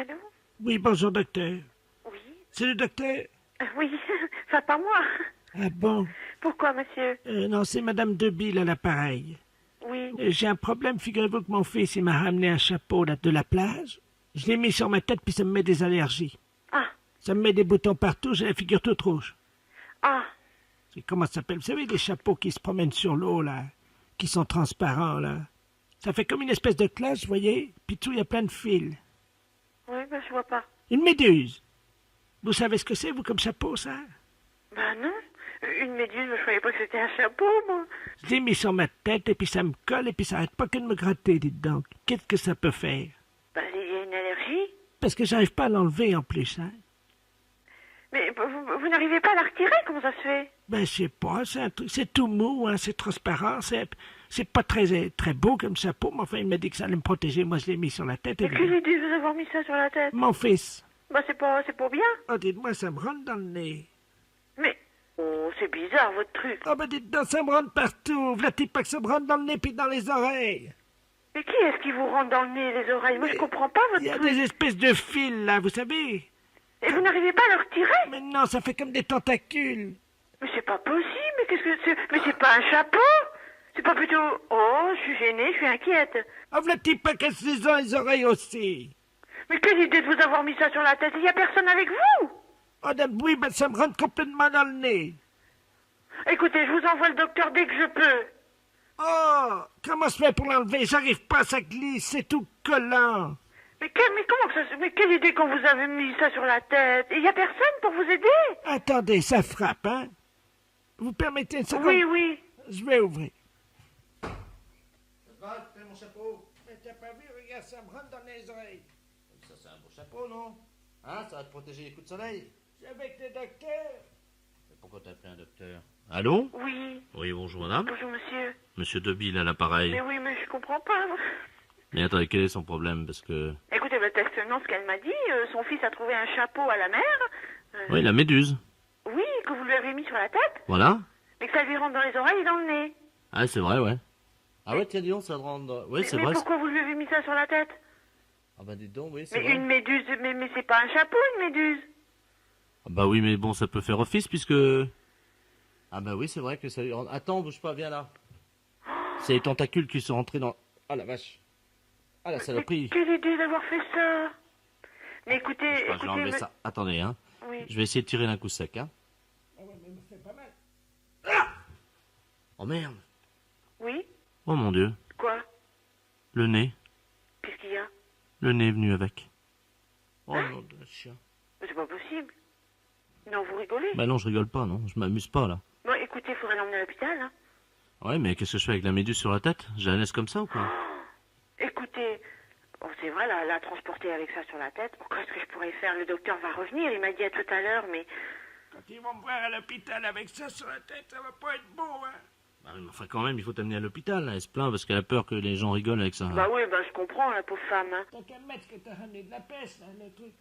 Allô? Oui, bonjour, docteur. Oui? C'est le docteur? Oui, enfin pas moi. Ah bon? Pourquoi, monsieur? Non, c'est Madame Debille à l'appareil. Oui. J'ai un problème, figurez-vous que mon fils, il m'a ramené un chapeau là, de la plage. Je l'ai mis sur ma tête, puis ça me met des allergies. Ah, Ça me met des boutons partout, j'ai la figure toute rouge. ah, C'est comment ça s'appelle? Vous savez, les chapeaux qui se promènent sur l'eau, là, qui sont transparents, là. Ça fait comme une espèce de cloche, vous voyez? Puis tout, il y a plein de fils. oui, ben je vois pas. Une méduse. Vous savez ce que c'est, vous, comme chapeau, ça? Ben non, une méduse, je croyais pas que c'était un chapeau, moi. Je l'ai mis sur ma tête, et puis ça me colle, et puis ça arrête pas que de me gratter, dites donc. Qu'est-ce que ça peut faire? Ben il y a une allergie. Parce que j'arrive pas à l'enlever, en plus, hein. Mais vous n'arrivez pas à la retirer, comment ça se fait? Ben, je sais pas, c'est un truc, c'est tout mou, hein, c'est transparent, c'est pas très beau comme chapeau, mais enfin, il m'a dit que ça allait me protéger, moi je l'ai mis sur la tête, Mais et quelle idée de vous avoir mis ça sur la tête? mon fils. Ben c'est pas bien. Oh, dites-moi, ça me rentre dans le nez. Mais, oh, c'est bizarre, votre truc. Oh, ben, dites donc, ça me rentre partout. V'là-t-il pas que ça me rentre dans le nez puis dans les oreilles? Mais qui est-ce qui vous rentre dans le nez et les oreilles? Moi, je comprends pas Il votre y a truc. des espèces de fils, là, vous savez? Et vous n'arrivez pas à le retirer? Mais non, ça fait comme des tentacules. Mais c'est pas possible, mais qu'est-ce que c'est? Mais c'est pas un chapeau? C'est pas plutôt... Oh, je suis gênée, je suis inquiète. Oh, v'là-t-il pas que les oreilles aussi? Mais quelle idée de vous avoir mis ça sur la tête? Il y a personne avec vous? Oh, oui, ben, ça me rentre complètement dans le nez. Écoutez, je vous envoie le docteur dès que je peux. Oh, comment se fait pour l'enlever? J'arrive pas, ça glisse, c'est tout collant. Mais comment que ça... Mais quelle idée qu'on vous avait mis ça sur la tête? Il y a personne pour vous aider? Attendez, ça frappe, hein? Vous permettez une seconde? Oui, oui. Je vais ouvrir. Fais mon chapeau. Mais t'as pas vu, regarde, ça me rentre dans les oreilles. Ça, c'est un beau chapeau, non? Hein, ça va te protéger les coups de soleil. Je suis avec le docteur. Mais pourquoi t'as appelé un docteur? Allô? Oui. Oui, bonjour madame. Bonjour, monsieur. Monsieur Debille à l'appareil. Mais oui, mais je comprends pas. Mais attendez, quel est son problème? Parce que... Écoutez, votre testament, ce qu'elle m'a dit, son fils a trouvé un chapeau à la mer. Oui, la méduse. Oui, que vous lui avez mis sur la tête, Voilà. mais que ça lui rentre dans les oreilles et dans le nez. Ah, c'est vrai, ouais. Ah ouais, tiens, dis donc, ça te rend... Oui, c'est Mais vrai. pourquoi vous lui avez mis ça sur la tête? Ah bah dites donc, oui, c'est Mais vrai. une méduse, mais c'est pas un chapeau, une méduse. Ah bah oui, mais bon, ça peut faire office puisque... Ah bah oui, c'est vrai que ça lui rend... Attends, bouge pas, viens là. C'est les tentacules qui sont rentrés dans... Ah la vache. Ah la Mais saloperie. quelle idée d'avoir fait ça. Mais écoutez, Bouge pas, je vais écoutez... enlever ça. Attendez, hein. Oui. Je vais essayer de tirer d'un coup sec, hein. Ah ouais, mais il me fait pas mal. Oh merde. Oui? Oh mon Dieu. Quoi? Le nez. Qu'est-ce qu'il y a? Le nez est venu avec. Oh Hein? non, de chien. Mais c'est pas possible. Non, vous rigolez? Bah non, je rigole pas, non. Je m'amuse pas, là. Bon, écoutez, il faudrait l'emmener à l'hôpital, hein. Ouais, mais qu'est-ce que je fais avec la méduse sur la tête? Je la laisse comme ça ou quoi? Écoutez, bon, c'est vrai, la transporter avec ça sur la tête, qu'est-ce que je pourrais faire? Le docteur va revenir, il m'a dit à tout à l'heure, mais... Quand ils vont me voir à l'hôpital avec ça sur la tête, ça va pas être beau, hein? Bah oui, mais enfin, quand même, il faut t'amener à l'hôpital, là. Elle se plaint parce qu'elle a peur que les gens rigolent avec ça. Bah oui, bah je comprends, la pauvre femme, hein. T'as qu'à mettre que t'as ramené de la peste, là, le truc.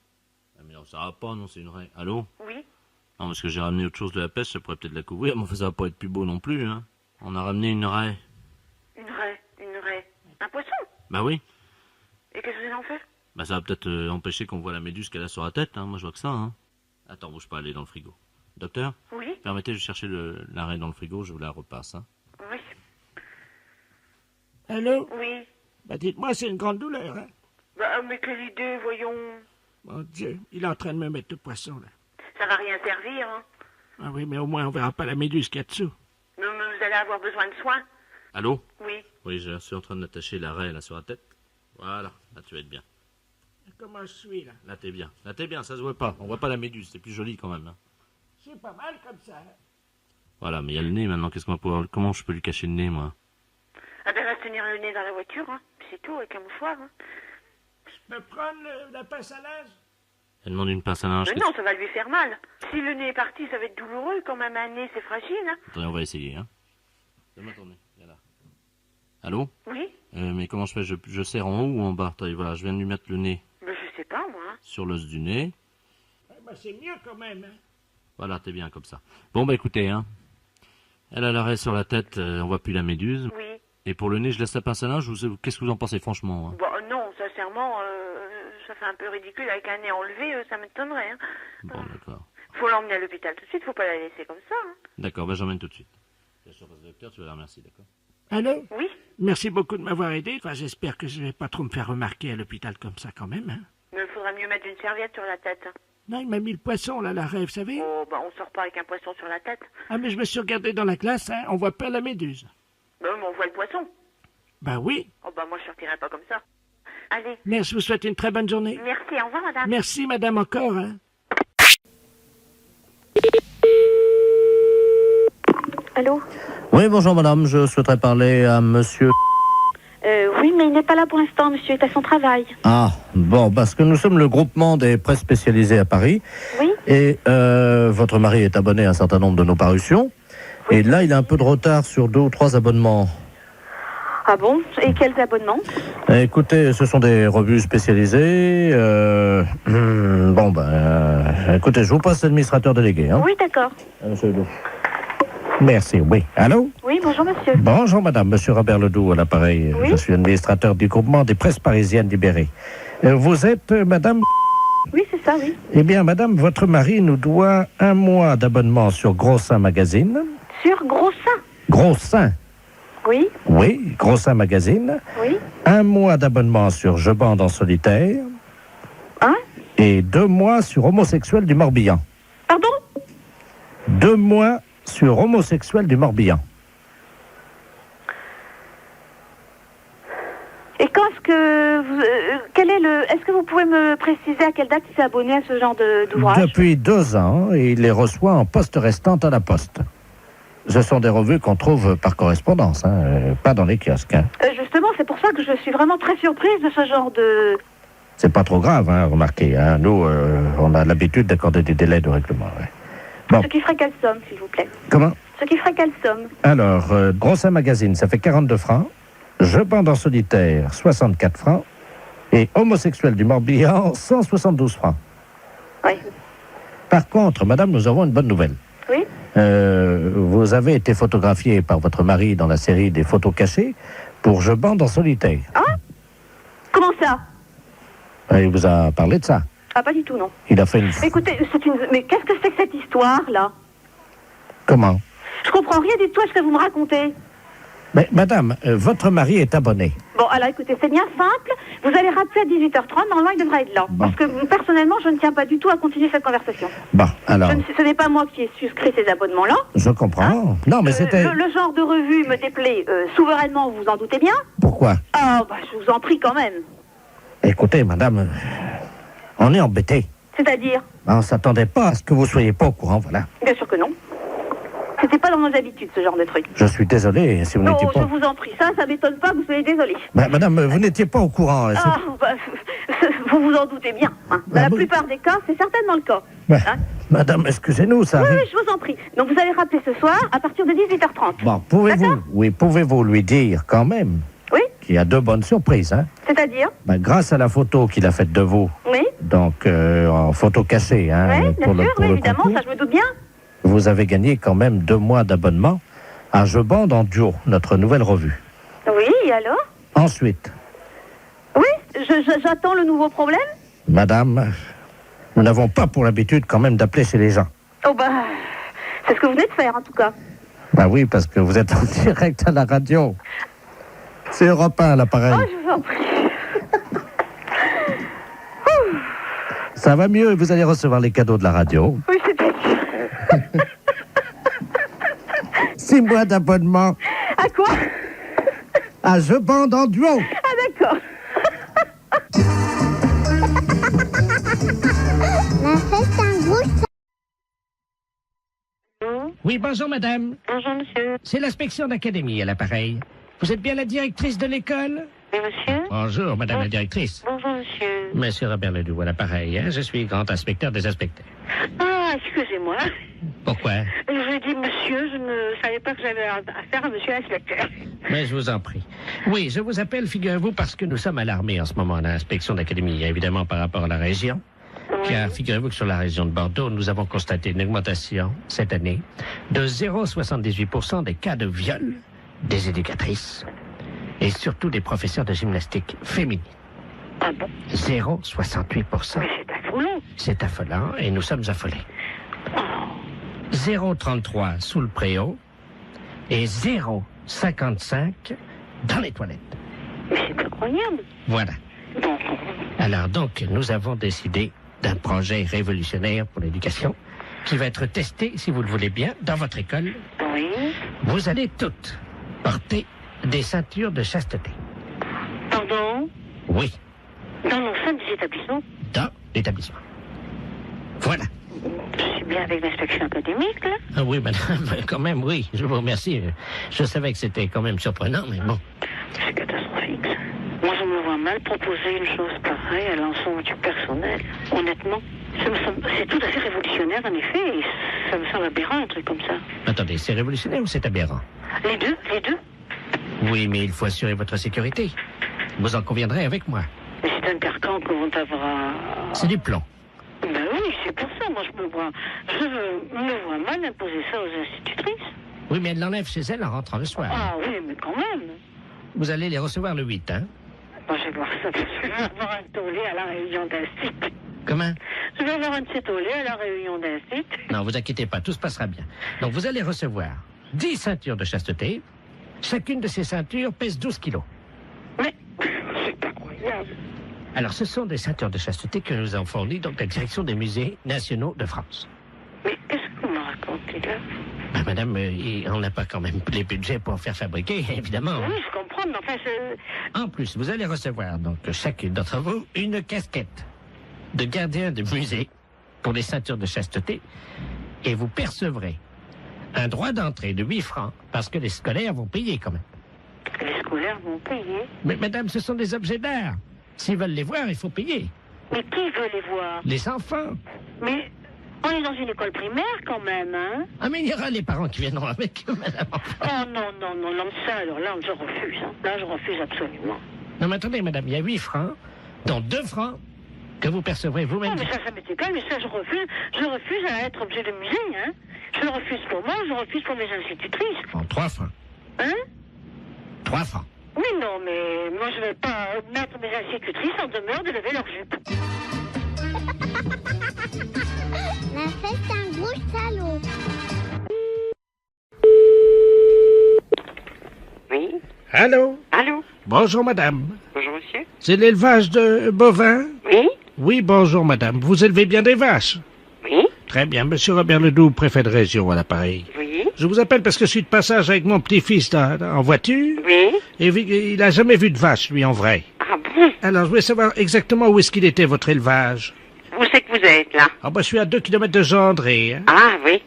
Ah, mais non, ça va pas, non, c'est une raie. Allô? Oui? Non, parce que j'ai ramené autre chose de la pêche, ça pourrait peut-être la couvrir, mais enfin, ça va pas être plus beau non plus, hein. On a ramené une raie. Une raie. Un poisson? Bah oui. Et qu'est-ce que vous en faites? Bah ça va peut-être empêcher qu'on voit la méduse qu'elle a sur la tête, hein. Moi, je vois que ça, hein. Attends, bouge pas, elle est dans le frigo. Docteur? Oui? Permettez de chercher la raie dans le frigo, je vous la repasse, hein. Oui? Allô? Oui? Bah, dites-moi, c'est une grande douleur, hein? Bah, mais quelle idée, voyons. Mon Dieu, il est en train de me mettre le poisson, là. Ça va rien servir, hein. Ah oui, mais au moins, on verra pas la méduse qu'il y a dessous. Non, mais vous allez avoir besoin de soins. Allô? Oui? Oui, je suis en train d'attacher la raie, là, sur la tête. Voilà, là, tu vas être bien. Comment je suis, là? Là, t'es bien. Là, t'es bien, ça se voit pas. On voit pas la méduse, c'est plus joli quand même, hein. C'est pas mal comme ça, hein? Voilà, mais il y a le nez maintenant, qu'est-ce qu'on va pouvoir... Comment je peux lui cacher le nez, moi? Ah ben, elle va se tenir le nez dans la voiture, hein. C'est tout, avec un mouchoir, hein. Je peux prendre la pince à linge? Elle demande une pince à linge. Mais non, ça va lui faire mal. Si le nez est parti, ça va être douloureux. Quand même, un nez, c'est fragile, hein. Attendez, on va essayer, hein. Donne-moi ton nez, viens là. Allô? Oui? Mais comment je fais? Je serre en haut ou en bas? Attendez, voilà, je viens de lui mettre le nez Ben, je sais pas, moi, hein. sur l'os du nez. Bah, c'est mieux quand même, hein? Voilà, t'es bien comme ça. Bon, bah écoutez, hein. Elle a l'arrêt sur la tête, on voit plus la méduse. Oui. Et pour le nez, je laisse la pince à linge, qu'est-ce que vous en pensez franchement, hein? Bon, non, sincèrement, ça fait un peu ridicule avec un nez enlevé, ça m'étonnerait. Hein. Bon, d'accord. Faut l'emmener à l'hôpital tout de suite, faut pas la laisser comme ça. Hein. D'accord, bah j'emmène tout de suite. Bien sûr, le docteur, tu vas la remercier, d'accord? Allô? Oui. Merci beaucoup de m'avoir aidé. Enfin, j'espère que je vais pas trop me faire remarquer à l'hôpital comme ça quand même. Hein. Mais il faudra mieux mettre une serviette sur la tête. Hein. Non, il m'a mis le poisson, là, l'arrêt, vous savez? Oh, bah on sort pas avec un poisson sur la tête. Ah, mais je me suis regardé dans la glace, hein, on voit pas la méduse. Bah mais on voit le poisson. Bah oui. Oh bah moi je sortirai pas comme ça. Allez. Mais je vous souhaite une très bonne journée. Merci, au revoir madame. Merci, madame, encore. Hein. Allô? Oui, bonjour madame, je souhaiterais parler à monsieur... Oui, mais il n'est pas là pour l'instant, monsieur est à son travail. Ah, bon, parce que nous sommes le groupement des presses spécialisées à Paris. Oui. Et votre mari est abonné à un certain nombre de nos parutions. Oui. Et là, il a un peu de retard sur 2 ou 3 abonnements. Ah bon? Et quels abonnements? Écoutez, ce sont des revues spécialisées. Écoutez, je vous passe l'administrateur délégué. Hein. Oui, d'accord. Monsieur Ledoux. Merci, oui. Allô? Oui, bonjour monsieur. Bonjour madame, monsieur Robert Ledoux à l'appareil. Oui? Je suis administrateur du groupement des presses parisiennes libérées. Vous êtes madame... Oui, c'est ça, oui. Eh bien madame, votre mari nous doit 1 mois d'abonnement sur Gros Seins Magazine. Sur Gros Seins? Gros Seins? Oui. Oui, Gros Seins Magazine. Oui. 1 mois d'abonnement sur Je bande en solitaire. Hein? Et 2 mois sur Homosexuel du Morbihan. Pardon? 2 mois sur Homosexuel du Morbihan. Et quand est-ce que vous, est-ce que vous pouvez me préciser à quelle date il s'est abonné à ce genre d'ouvrage? Depuis 2 ans, et il les reçoit en poste restante à la poste. Ce sont des revues qu'on trouve par correspondance, hein, pas dans les kiosques. Hein. Justement, c'est pour ça que je suis vraiment très surprise de ce genre de... C'est pas trop grave, hein, remarquez. Hein. Nous, on a l'habitude d'accorder des délais de règlement. Ouais. Bon. Ce qui ferait quelle somme, s'il vous plaît? Comment? Ce qui ferait quelle somme? Alors, Gros Seins Magazine, ça fait 42 francs. Je bande en solitaire, 64 francs. Et Homosexuel du Morbihan, 172 francs. Oui. Par contre, madame, nous avons une bonne nouvelle. Oui. Vous avez été photographiée par votre mari dans la série des photos cachées pour Je bande en solitaire. Hein? Comment ça? Il vous a parlé de ça? Ah, pas du tout, non. Il a fait une... Écoutez, mais qu'est-ce que c'est que cette histoire-là? Comment? Je comprends rien du tout à ce que vous me racontez. Mais madame, votre mari est abonné. Bon, alors écoutez, c'est bien simple. Vous allez rappeler à 18h30, normalement il devrait être là. Bon. Parce que personnellement, je ne tiens pas du tout à continuer cette conversation. Bon, alors... Ce n'est pas moi qui ai souscrit ces abonnements-là. Je comprends. Hein? Non, mais c'était... Le genre de revue me déplaît souverainement, vous en doutez bien. Pourquoi? Ah, bah je vous en prie quand même. Écoutez, madame, on est embêtés. C'est-à-dire? On ne s'attendait pas à ce que vous soyez pas au courant, voilà. Bien sûr que non. C'était pas dans nos habitudes, ce genre de truc. Je suis désolé si vous Non, n'étiez pas... je vous en prie, ça m'étonne pas que vous soyez désolé. Bah, madame, vous n'étiez pas au courant. Ah, bah, vous vous en doutez bien. Hein. Dans la plupart des cas, c'est certainement le cas. Bah, Hein? madame, excusez-nous, ça arrive... Oui, je vous en prie. Donc vous allez rappeler ce soir à partir de 18h30. Bon, pouvez-vous lui dire quand même Oui. qu'il y a 2 bonnes surprises, hein? C'est-à-dire? Bah, grâce à la photo qu'il a faite de vous, Oui. donc en photo cachée, hein, Oui, bien sûr, oui, évidemment, concours, ça je me doute bien. vous avez gagné quand même 2 mois d'abonnement à Je bande en duo, notre nouvelle revue. Oui, et alors? Ensuite, Oui, j'attends le nouveau problème. madame, nous n'avons pas pour l'habitude quand même d'appeler chez les gens. Oh bah, c'est ce que vous venez de faire en tout cas. Bah oui, parce que vous êtes en direct à la radio. C'est Europe 1 à l'appareil. Oh, je vous en prie. Ça va mieux, vous allez recevoir les cadeaux de la radio. Oui, c'est-à-dire. 6 mois d'abonnement À quoi? à Je bande en duo. Ah d'accord. Oui, bonjour, madame. Bonjour monsieur. C'est l'inspection d'académie à l'appareil. Vous êtes bien la directrice de l'école? Oui monsieur. Bonjour, madame la directrice. Bonjour monsieur. Monsieur Robert Ledoux à l'appareil, hein? Je suis grand inspecteur des inspecteurs. Ah, excusez-moi. Pourquoi? Je dis monsieur, je ne savais pas que j'avais affaire à monsieur l'inspecteur. Mais je vous en prie. Oui, je vous appelle, figurez-vous, parce que nous sommes alarmés en ce moment à l'inspection d'académie, évidemment par rapport à la région. Car figurez-vous que sur la région de Bordeaux, nous avons constaté une augmentation cette année de 0,78% des cas de viol des éducatrices et surtout des professeurs de gymnastique féminines. Ah bon? 0,68%. Mais c'est affolant. C'est affolant et nous sommes affolés. 0,33 sous le préau et 0,55 dans les toilettes. Mais c'est incroyable. Voilà. Bon. Alors donc, nous avons décidé d'un projet révolutionnaire pour l'éducation qui va être testé, si vous le voulez bien, dans votre école. Oui. Vous allez toutes porter des ceintures de chasteté. Pardon? Oui, Dans l'enceinte des établissements? dans l'établissement. Voilà. Je suis bien avec l'inspection académique, là. Ah oui, madame, quand même, oui, je vous remercie. Je savais que c'était quand même surprenant, mais bon. C'est catastrophique, ça. Moi, je me vois mal proposer une chose pareille à l'ensemble du personnel. Honnêtement, c'est tout à fait révolutionnaire, en effet, et ça me semble aberrant, un truc comme ça. Attendez, c'est révolutionnaire ou c'est aberrant? Les deux? Oui, mais il faut assurer votre sécurité. Vous en conviendrez avec moi. Mais c'est un carcan que vont avoir... C'est du plomb. Ben oui, c'est pour ça, moi, je me vois mal imposer ça aux institutrices. Oui, mais elle l'enlève chez elle en rentrant le soir. Ah oui, mais quand même. Vous allez les recevoir le 8, hein? Moi, je vais voir ça, parce que je vais avoir un tollé à la réunion d'instit. Comment? Je vais avoir un de ces tollés à la réunion d'instit. Non, vous inquiétez pas, tout se passera bien. Donc, vous allez recevoir 10 ceintures de chasteté. Chacune de ces ceintures pèse 12 kilos. Mais c'est incroyable. Alors, ce sont des ceintures de chasteté que nous avons fournies, donc, la direction des musées nationaux de France. Mais qu'est-ce que vous me racontez là? Ben, madame, on n'a pas quand même les budgets pour faire fabriquer, évidemment. Oui, je comprends, mais enfin, En plus, vous allez recevoir, donc, chacune d'entre vous, une casquette de gardien de musée pour les ceintures de chasteté. Et vous percevrez un droit d'entrée de 8 francs, parce que les scolaires vont payer quand même. les scolaires vont payer. Mais madame, ce sont des objets d'art. S'ils veulent les voir, il faut payer. Mais qui veut les voir? Les enfants. Mais on est dans une école primaire quand même, hein? Ah, mais il y aura les parents qui viendront avec eux, madame. Oh non, mais ça, alors là, je refuse. Hein. Là, je refuse absolument. Non, mais attendez, madame, il y a 8 francs, dont 2 francs que vous percevrez vous-même. Non, mais ça m'est égal, mais ça, je refuse. Je refuse à être objet de musée, hein? Je le refuse pour moi, je refuse pour mes institutrices. En 3 francs. Hein? 3 francs. Oui, non, mais moi, je ne vais pas mettre mes institutrices en demeure de lever leur jupe. Ma fête, c'est un gros salaud. Oui? Allô? Allô? Bonjour, madame. Bonjour, monsieur? C'est l'élevage de bovins? Oui? Oui, bonjour, madame. Vous élevez bien des vaches? Oui? Très bien. Monsieur Robert Ledoux, préfet de région à l'appareil. Oui? Je vous appelle parce que je suis de passage avec mon petit-fils en voiture. Oui? Et il n'a jamais vu de vache, lui, en vrai. Ah bon? Alors, je voulais savoir exactement où est-ce qu'il était, votre élevage. Où c'est que vous êtes, là? Ah, bah, je suis à 2 kilomètres de Gendré, hein. Ah oui,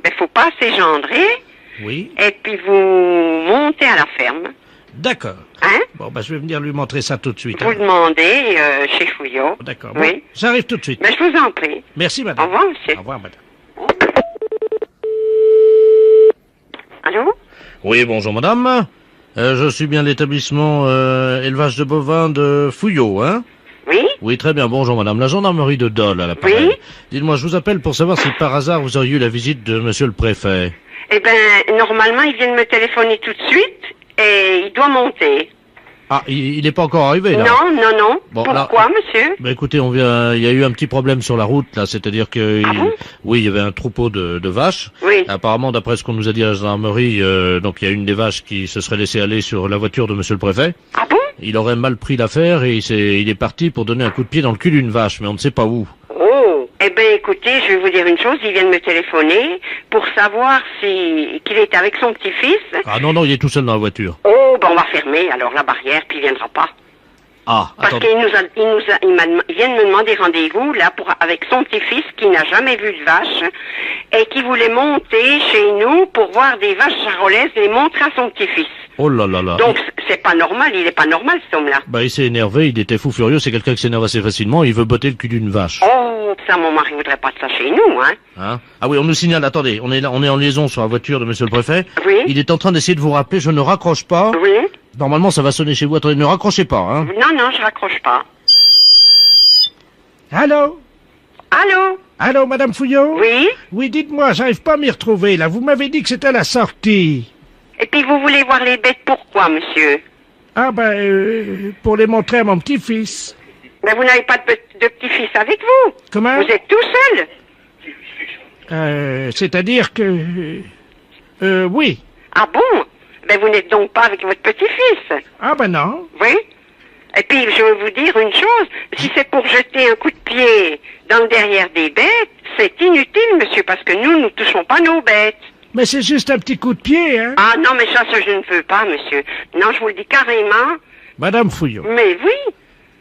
ben faut passer Gendré, Oui. et puis vous montez à la ferme, D'accord. hein? Bon, bah, je vais venir lui montrer ça tout de suite. Vous hein. demandez chez Fouillot. D'accord. Oui. Bon, j'arrive tout de suite. Mais je vous en prie. Merci, madame. Au revoir, monsieur. Au revoir, madame. Allô? Oui, bonjour madame. Je suis bien l'établissement élevage de bovins de Fouillot, hein? Oui? Oui, très bien. Bonjour madame. La gendarmerie de Dole à l'appareil. Oui? Dites-moi, je vous appelle pour savoir si par hasard vous auriez eu la visite de monsieur le préfet. Eh ben, normalement, il vient de me téléphoner tout de suite, et il doit monter. Ah, il n'est pas encore arrivé là? Non. Bon, Pourquoi, monsieur? Bah écoutez, il y a eu un petit problème sur la route là, c'est-à-dire que bon? oui, il y avait un troupeau de vaches. Oui. Apparemment, d'après ce qu'on nous a dit à la gendarmerie, donc il y a une des vaches qui se serait laissée aller sur la voiture de monsieur le préfet. Ah bon? Il aurait mal pris l'affaire et il est parti pour donner un coup de pied dans le cul d'une vache, mais on ne sait pas où. Oh. Eh ben, écoutez, je vais vous dire une chose, il vient de me téléphoner pour savoir qu'il est avec son petit-fils. Ah non, il est tout seul dans la voiture. Oh, ben on va fermer alors la barrière, puis il viendra pas. Ah, Parce attendez. il vient de me demander rendez-vous là avec son petit-fils qui n'a jamais vu de vache et qui voulait monter chez nous pour voir des vaches charolaises et les montrer à son petit-fils. Oh là là là. Donc c'est pas normal, il est pas normal cet homme-là. Bah il s'est énervé, il était fou furieux, c'est quelqu'un qui s'énerve assez facilement, il veut botter le cul d'une vache. Oh, ça mon mari voudrait pas de ça chez nous, hein. Hein? Ah oui, on nous signale, attendez, on est en liaison sur la voiture de monsieur le préfet. Oui. Il est en train d'essayer de vous rappeler, je ne raccroche pas. Oui. Normalement ça va sonner chez vous, attendez, ne raccrochez pas, hein. Non, je raccroche pas. Allô? Allô? Allô, madame Fouillot? Oui? Oui, dites-moi, j'arrive pas à m'y retrouver, là. Vous m'avez dit que c'était à la sortie. Et puis vous voulez voir les bêtes pourquoi, monsieur? Ah, ben, pour les montrer à mon petit-fils. Mais vous n'avez pas de petit-fils avec vous. Comment? Vous êtes tout seul. C'est-à-dire que... oui. Ah bon? Ben vous n'êtes donc pas avec votre petit-fils. Ah ben non. Oui. Et puis, je vais vous dire une chose. Si c'est pour jeter un coup de pied dans le derrière des bêtes, c'est inutile, monsieur, parce que nous touchons pas nos bêtes. Mais c'est juste un petit coup de pied, hein? Ah non, mais ça, je ne veux pas, monsieur. Non, je vous le dis carrément. Madame Fouillot, Mais oui,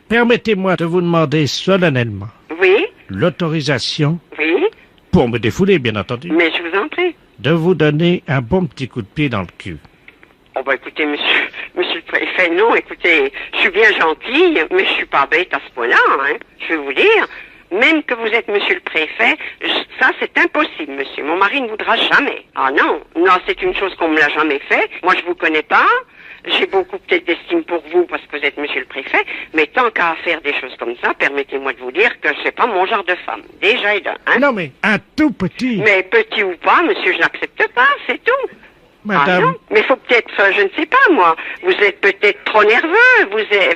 permettez-moi de vous demander solennellement oui, l'autorisation, oui, pour me défouler, bien entendu, mais je vous en prie. de vous donner un bon petit coup de pied dans le cul. Oh, bah écoutez, monsieur le préfet, non, écoutez, je suis bien gentille, mais je suis pas bête à ce point-là, hein. Je vais vous dire, même que vous êtes monsieur le préfet, ça c'est impossible, monsieur. Mon mari ne voudra jamais. Ah non, non, c'est une chose qu'on me l'a jamais fait. Moi, je vous connais pas. J'ai beaucoup peut-être d'estime pour vous parce que vous êtes monsieur le préfet, mais tant qu'à faire des choses comme ça, permettez-moi de vous dire que c'est pas mon genre de femme. Déjà et d'un, hein. Non, mais un tout petit. Mais petit ou pas, monsieur, je n'accepte pas, c'est tout. Ah Madame, non, mais faut peut-être, je ne sais pas moi, vous êtes peut-être trop nerveux,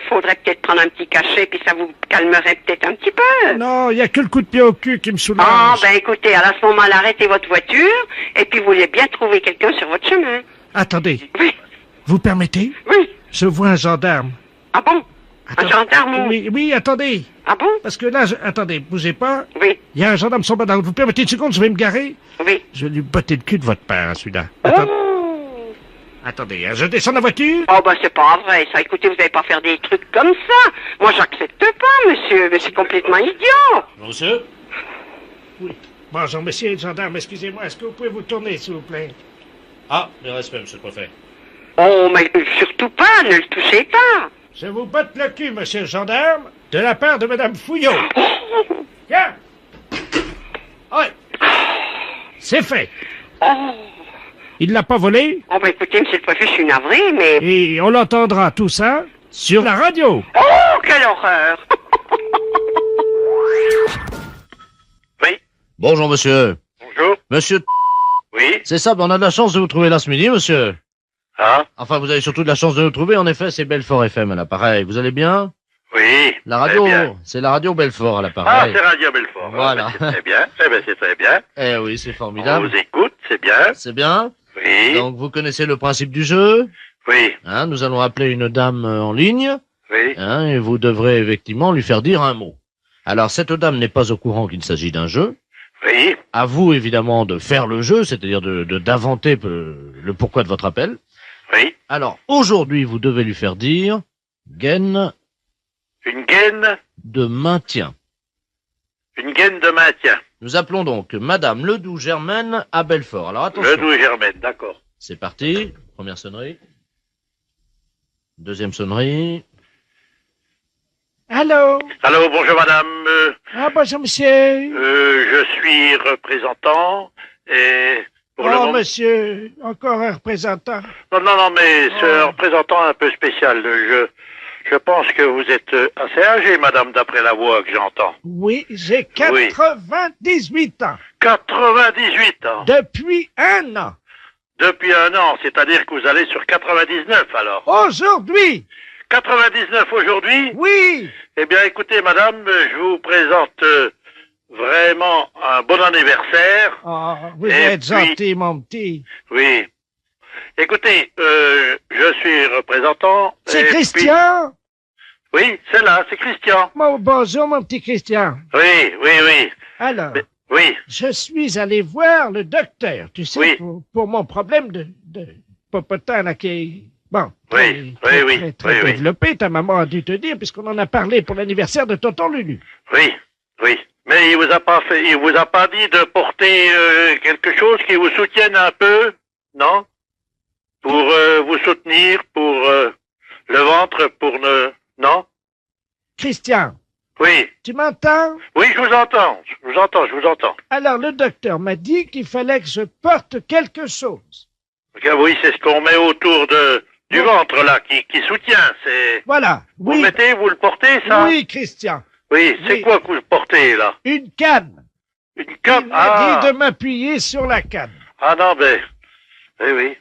faudrait peut-être prendre un petit cachet, puis ça vous calmerait peut-être un petit peu. non, il n'y a que le coup de pied au cul qui me soulage. Ah, ben écoutez, à ce moment-là, arrêtez votre voiture, et puis vous voulez bien trouver quelqu'un sur votre chemin. Attendez, Oui, vous permettez? oui. Je vois un gendarme. Ah bon? Un Attends- gendarme ou... Oui, oui, attendez. Ah bon? Parce que là, attendez, bougez pas. Oui, Il y a un gendarme sur ma route. Vous permettez une seconde, je vais me garer? oui. Je vais lui botter le cul de votre père, celui-là. Oh, Attendez, hein, je descends de la voiture. oh ben c'est pas vrai, ça. Écoutez, vous n'allez pas faire des trucs comme ça. Moi, j'accepte pas, monsieur, mais c'est complètement idiot. Monsieur? Oui. Bonjour, monsieur le gendarme, excusez-moi, est-ce que vous pouvez vous tourner, s'il vous plaît? Ah, le respect, monsieur le préfet. Oh, mais surtout pas, ne le touchez pas. Je vous botte le cul, monsieur le gendarme, de la part de madame Fouillot. Viens! Ouais. C'est fait. Oh. Il ne l'a pas volé, Oh, ben écoutez, monsieur le préfet, je suis navré, mais... et on l'entendra tout ça sur la radio. Oh, quelle horreur. Oui, Bonjour, monsieur. bonjour. Monsieur, Oui. c'est ça, on a de la chance de vous trouver là ce midi, monsieur. Ah, Enfin, vous avez surtout de la chance de nous trouver, en effet, c'est Belfort FM à l'appareil. Vous allez bien? oui. La radio, Très bien. c'est la radio Belfort à Ah, l'appareil. c'est Radio Belfort. Voilà. Ah, ben, c'est très bien. Eh ben, c'est très bien. Eh oui, c'est On formidable. vous écoute, c'est bien. C'est bien. Oui. Donc, vous connaissez le principe du jeu. Oui. Hein, nous allons appeler une dame en ligne. Oui. Hein, et vous devrez effectivement lui faire dire un mot. Alors, cette dame n'est pas au courant qu'il s'agit d'un jeu. Oui. À vous, évidemment, de faire le jeu, c'est-à-dire d'inventer le pourquoi de votre appel. Oui. Alors, aujourd'hui, vous devez lui faire dire gaine Une gaine. de maintien. Une gaine de maintien. Nous appelons donc Madame Ledoux Germaine à Belfort. Alors, attention. Le doux Germaine, d'accord. C'est parti. Première sonnerie. Deuxième sonnerie. Allô? Allô, bonjour madame. Ah, bonjour, monsieur. Je suis représentant et pour le Oh, moment... monsieur, encore un représentant. Non, mais c'est Oh. un représentant un peu spécial. Je pense que vous êtes assez âgée, madame, d'après la voix que j'entends. Oui, j'ai 98 ans. 98 ans. Depuis un an. Depuis un an, c'est-à-dire que vous allez sur 99 alors. Aujourd'hui. 99 aujourd'hui? Oui. Eh bien écoutez madame, je vous présente vraiment un bon anniversaire. Oh, vous Et êtes puis- gentil, mon petit. Oui. Écoutez, je suis représentant. C'est et puis- Christian? Oui, c'est là, c'est Christian. Bonjour, mon petit Christian. Oui. Alors, Mais- Oui, je suis allé voir le docteur, tu sais, Oui. pour mon problème de popotin, là, qui est, bon, Oui, très, oui, très, très oui. développé, ta maman a dû te dire, puisqu'on en a parlé pour l'anniversaire de tonton Lulu. oui. Mais il vous a pas dit de porter quelque chose qui vous soutienne un peu, non? Pour vous soutenir, pour le ventre, non? Christian, Oui, tu m'entends? oui, je vous entends. Alors, le docteur m'a dit qu'il fallait que je porte quelque chose. Oui, c'est ce qu'on met autour du Oui. ventre là, qui soutient. C'est Voilà. vous Oui. vous le portez ça? Oui, Christian. Oui, c'est Oui. quoi que vous portez là? Une canne. Une Il canne? m'a dit de m'appuyer sur la canne. Ah non, ben, oui.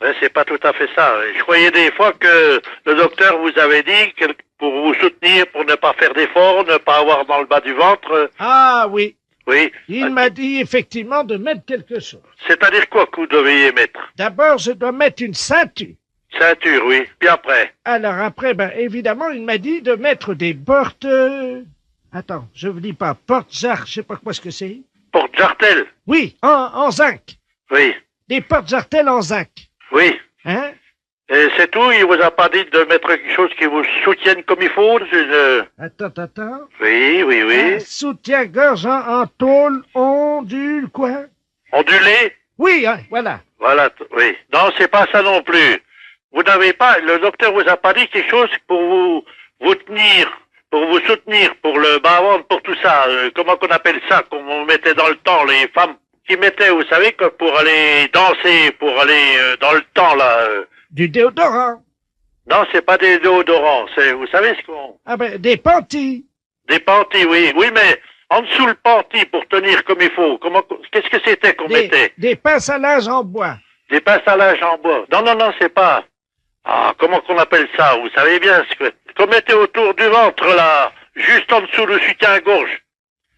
Mais c'est pas tout à fait ça. Je croyais des fois que le docteur vous avait dit que pour vous soutenir, pour ne pas faire d'efforts, ne pas avoir dans le bas du ventre. Ah oui, Oui. il m'a dit effectivement de mettre quelque chose. C'est-à-dire quoi que vous devriez mettre? D'abord, je dois mettre une ceinture. Ceinture, oui. Puis après? Alors après, ben évidemment, il m'a dit de mettre des portes... Attends, je vous dis pas, portes-jarres, je sais pas quoi ce que c'est. Porte-jartel? Oui, en zinc. Oui. Des portes-jartelles en zinc. Oui. Hein? Et c'est tout? Il vous a pas dit de mettre quelque chose qui vous soutienne comme il faut? Attends. Oui, oui, oui. Un soutien-gorge en tôle ondule, quoi? Ondulé? Oui, hein, voilà. Voilà, oui. Non, c'est pas ça non plus. Vous n'avez pas, le docteur vous a pas dit quelque chose pour vous tenir, pour vous soutenir, pour le bas-ventre, pour tout ça. Comment qu'on appelle ça, qu'on mettait dans le temps, les femmes qui mettaient, vous savez, que pour aller danser, pour aller dans le temps, là. Du déodorant. Non, c'est pas des déodorants, c'est, vous savez ce qu'on... Ah ben, des panties. Des panties, oui. Oui, mais en dessous le panty pour tenir comme il faut. Qu'est-ce que c'était qu'on mettait? Des pinces à linge en bois. Des pinces à linge en bois. Non, c'est pas... Ah, comment qu'on appelle ça? Vous savez bien ce qu'on mettait autour du ventre, là, juste en dessous le soutien-gorge.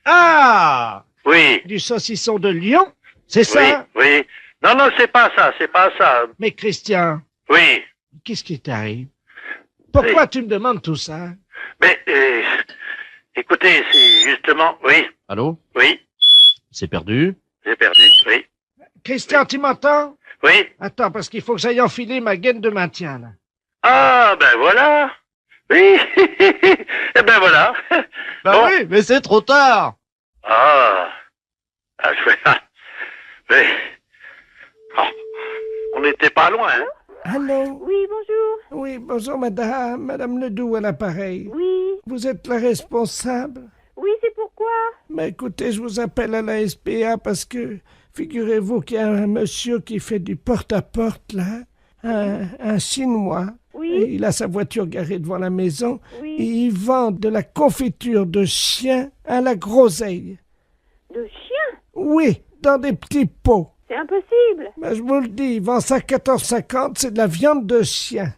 Ah! Oui. Du saucisson de lion, c'est ça? Oui. Non, c'est pas ça. Mais Christian, Oui. qu'est-ce qui t'arrive? Pourquoi tu me demandes tout ça? Mais, écoutez, c'est justement... Oui. Allô? Oui. C'est perdu? J'ai perdu, oui. Christian, tu m'entends? Oui. Attends, parce qu'il faut que j'aille enfiler ma gaine de maintien, là. Ah, ben voilà. Oui. Eh ben voilà. Bah Bon. oui, mais c'est trop tard. Mais... Oh, on n'était pas loin, hein? Allô? Oui, bonjour. Oui, bonjour madame Ledoux à l'appareil. Oui. Vous êtes la responsable? Oui, c'est pourquoi? Mais écoutez, je vous appelle à la SPA parce que, figurez-vous qu'il y a un monsieur qui fait du porte-à-porte, là, un Chinois. Oui. Et il a sa voiture garée devant la maison. Oui. Et il vend de la confiture de chien à la groseille. De chien? Oui, dans des petits pots. C'est impossible. Ben, je vous le dis, il vend ça à 14,50, c'est de la viande de chien.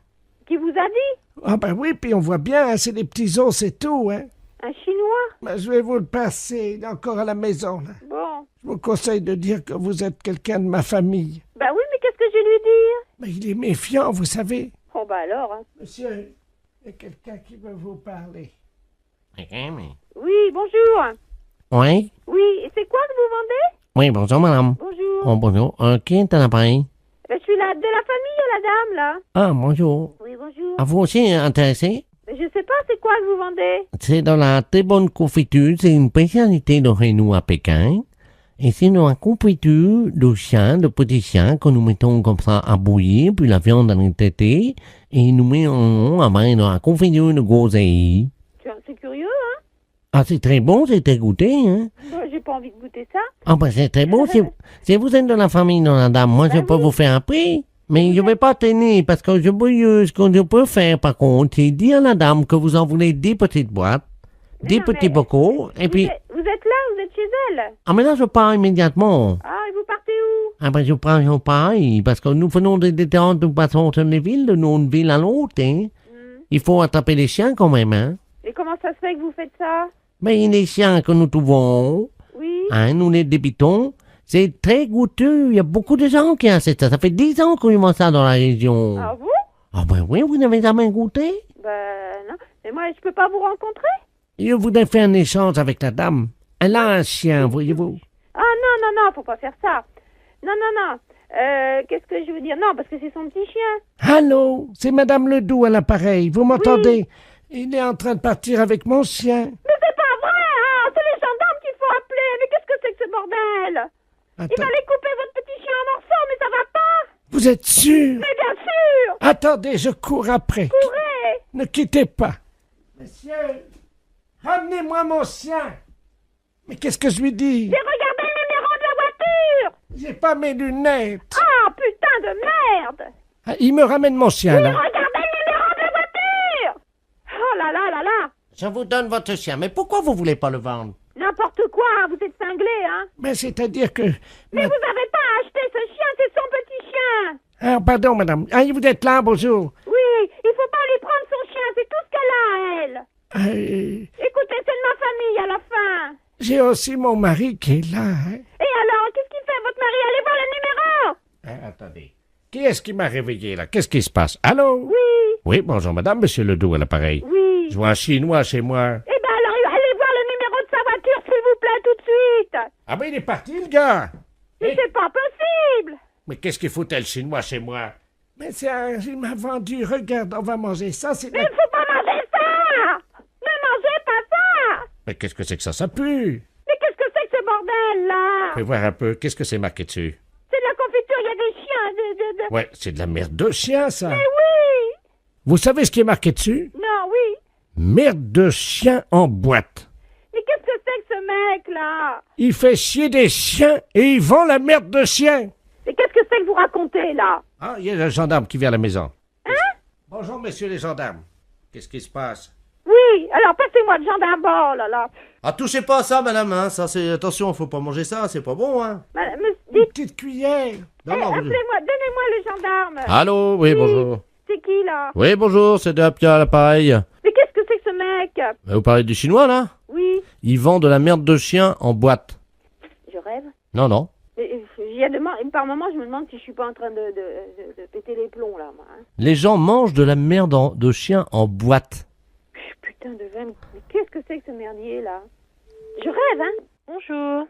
Qui vous a dit? Ah ben oui, puis on voit bien, hein, c'est des petits os, c'est tout, hein. Un Chinois? Ben, je vais vous le passer, il est encore à la maison, là. Bon. Je vous conseille de dire que vous êtes quelqu'un de ma famille. Bah oui, mais qu'est-ce que je vais lui dire? Ben, il est méfiant, vous savez. Oh bah alors, hein. Monsieur, il y a quelqu'un qui veut vous parler. Oui, bonjour. Oui? Oui, et c'est quoi que vous vendez? Oui, bonjour, madame. Bonjour. Oh, bonjour. Qui est à l'appareil? Je suis de la famille, la dame, là. Ah, bonjour. Oui, bonjour. À vous aussi intéressé? Mais je sais pas, c'est quoi que vous vendez? C'est dans la très bonne confiture. C'est une spécialité de chez nous à Pékin. Et c'est dans la confiture de chien, de petits chiens, que nous mettons comme ça à bouillir, puis la viande dans les tétés, et nous mettons à main dans la confiture de groseille. C'est curieux, hein? Ah, c'est très bon, c'est à goûter, hein? Bah, j'ai pas envie de goûter ça. Ah, ben c'est très bon. Si vous êtes de la famille de la dame, moi, je peux vous faire un prix. Mais je vais pas tenir, parce que ce que je peux faire, par contre, c'est dire à la dame que vous en voulez 10 petites boîtes, Mais 10 non, petits mais bocaux, et puis... Vous êtes là, vous êtes chez elle. Ah, mais là, je pars immédiatement. Ah, et vous partez où? Ah, ben, je pars, parce que nous faisons des détentes, nous passons sur les villes, de une ville à l'autre, hein. Il faut attraper les chiens, quand même, hein. Et comment ça se fait que vous faites ça? Mais les chiens que nous trouvons, Oui. hein, nous les débitons, c'est très goûteux. Il y a beaucoup de gens qui achètent ça. Ça fait 10 ans qu'on mange ça dans la région. Ah bon? Ah ben oui, vous n'avez jamais goûté? Ben non. Mais moi, je peux pas vous rencontrer? Je voudrais faire un échange avec la dame. Elle a un chien, voyez-vous. Ah non, faut pas faire ça. Non. Qu'est-ce que je veux dire? Non, parce que c'est son petit chien. Allô, c'est madame Ledoux à l'appareil, vous m'entendez? Il est en train de partir avec mon chien. Mais c'est pas vrai, hein! C'est les gendarmes qu'il faut appeler. Mais qu'est-ce que c'est que ce bordel? Il Attends, fallait couper votre petit chien en morceaux, mais ça va pas! vous êtes sûr? Mais bien sûr! Attendez, je cours après. Courez! Ne quittez pas. Monsieur, ramenez-moi mon chien. Mais qu'est-ce que je lui dis? J'ai regardé le numéro de la voiture! J'ai pas mes lunettes. Ah, putain de merde! Ah, il me ramène mon chien, là. Regardez le numéro de la voiture! Oh là là là là! Je vous donne votre chien, mais pourquoi vous voulez pas le vendre? N'importe quoi, hein, vous êtes cinglé, hein? Mais c'est-à-dire que... Mais vous avez pas acheté ce chien, c'est son petit chien! Ah, pardon, madame. Ah, vous êtes là, bonjour. Oui, il faut pas lui prendre son chien, c'est tout ce qu'elle a, elle. Écoutez, c'est de ma famille à la fin. J'ai aussi mon mari qui est là. Hein. Et alors, qu'est-ce qu'il fait, votre mari? Allez voir le numéro. Attendez. Qui est-ce qui m'a réveillé, là? Qu'est-ce qui se passe? Allô? Oui. Oui, bonjour, madame, monsieur Ledoux à l'appareil. Oui. Je vois un Chinois chez moi. Eh ben alors, allez voir le numéro de sa voiture, s'il vous plaît, tout de suite. Ah ben, il est parti, le gars. Mais c'est pas possible. Mais qu'est-ce qu'il foutait, le Chinois, chez moi? Mais il m'a vendu. Regarde, on va manger ça. C'est Mais il faut pas manger ça. Ne mangez pas ça. Mais qu'est-ce que c'est que ça? Ça pue. Mais qu'est-ce que c'est que ce bordel-là? Fais voir un peu. Qu'est-ce que c'est marqué dessus? C'est de la confiture, il y a des chiens, Ouais, c'est de la merde de chien, ça. Mais oui. Vous savez ce qui est marqué dessus? Non, oui. Merde de chien en boîte. Mais qu'est-ce que c'est que ce mec-là? Il fait chier des chiens et il vend la merde de chien. Mais qu'est-ce que c'est que vous racontez, là? Ah, il y a le gendarme qui vient à la maison. Hein? Bonjour, messieurs les gendarmes. Qu'est-ce qui se passe? Oui, alors passez-moi le gendarme, oh là là. Ah, touchez pas à ça, madame, hein. Ça, c'est... Attention, faut pas manger ça, c'est pas bon, hein. Madame, Une dites, petite cuillère. Non, non, appelez-moi, donnez-moi le gendarme. Allô, oui, bonjour. C'est qui, là? Oui, bonjour, c'est Dapia à l'appareil. Mais qu'est-ce que c'est que ce mec? Vous parlez du chinois, là? Oui. Il vend de la merde de chien en boîte. Je rêve. Non, non. Par moment, je me demande si je suis pas en train de péter les plombs, là, moi. Hein. Les gens mangent de la merde de chien en boîte. Putain de vin, mais qu'est-ce que c'est que ce merdier, là? Je rêve, hein? Bonjour.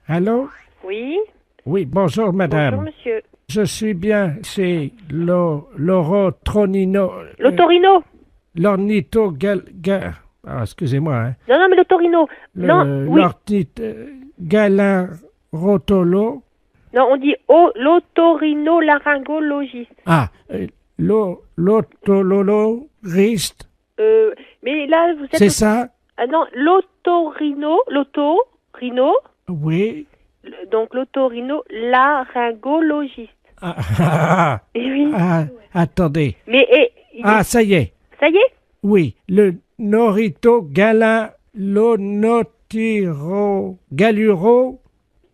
Allô? Oui? Oui, bonjour, madame. Bonjour, monsieur. Je suis bien chez l'Orotronino. L'Otorino? Ah, excusez-moi, hein. Non, mais l'Otorino. Non, oui. Galarotolo. Non, on dit l'otorino-laryngologiste. Ah, l'otolologiste. Mais là, vous êtes... C'est ça? Ah non, l'otorino. Oui. Donc, l'otorino-laryngologiste. Et oui. Attendez. Mais... ça y est. Ça y est? Oui, le Norito Galuro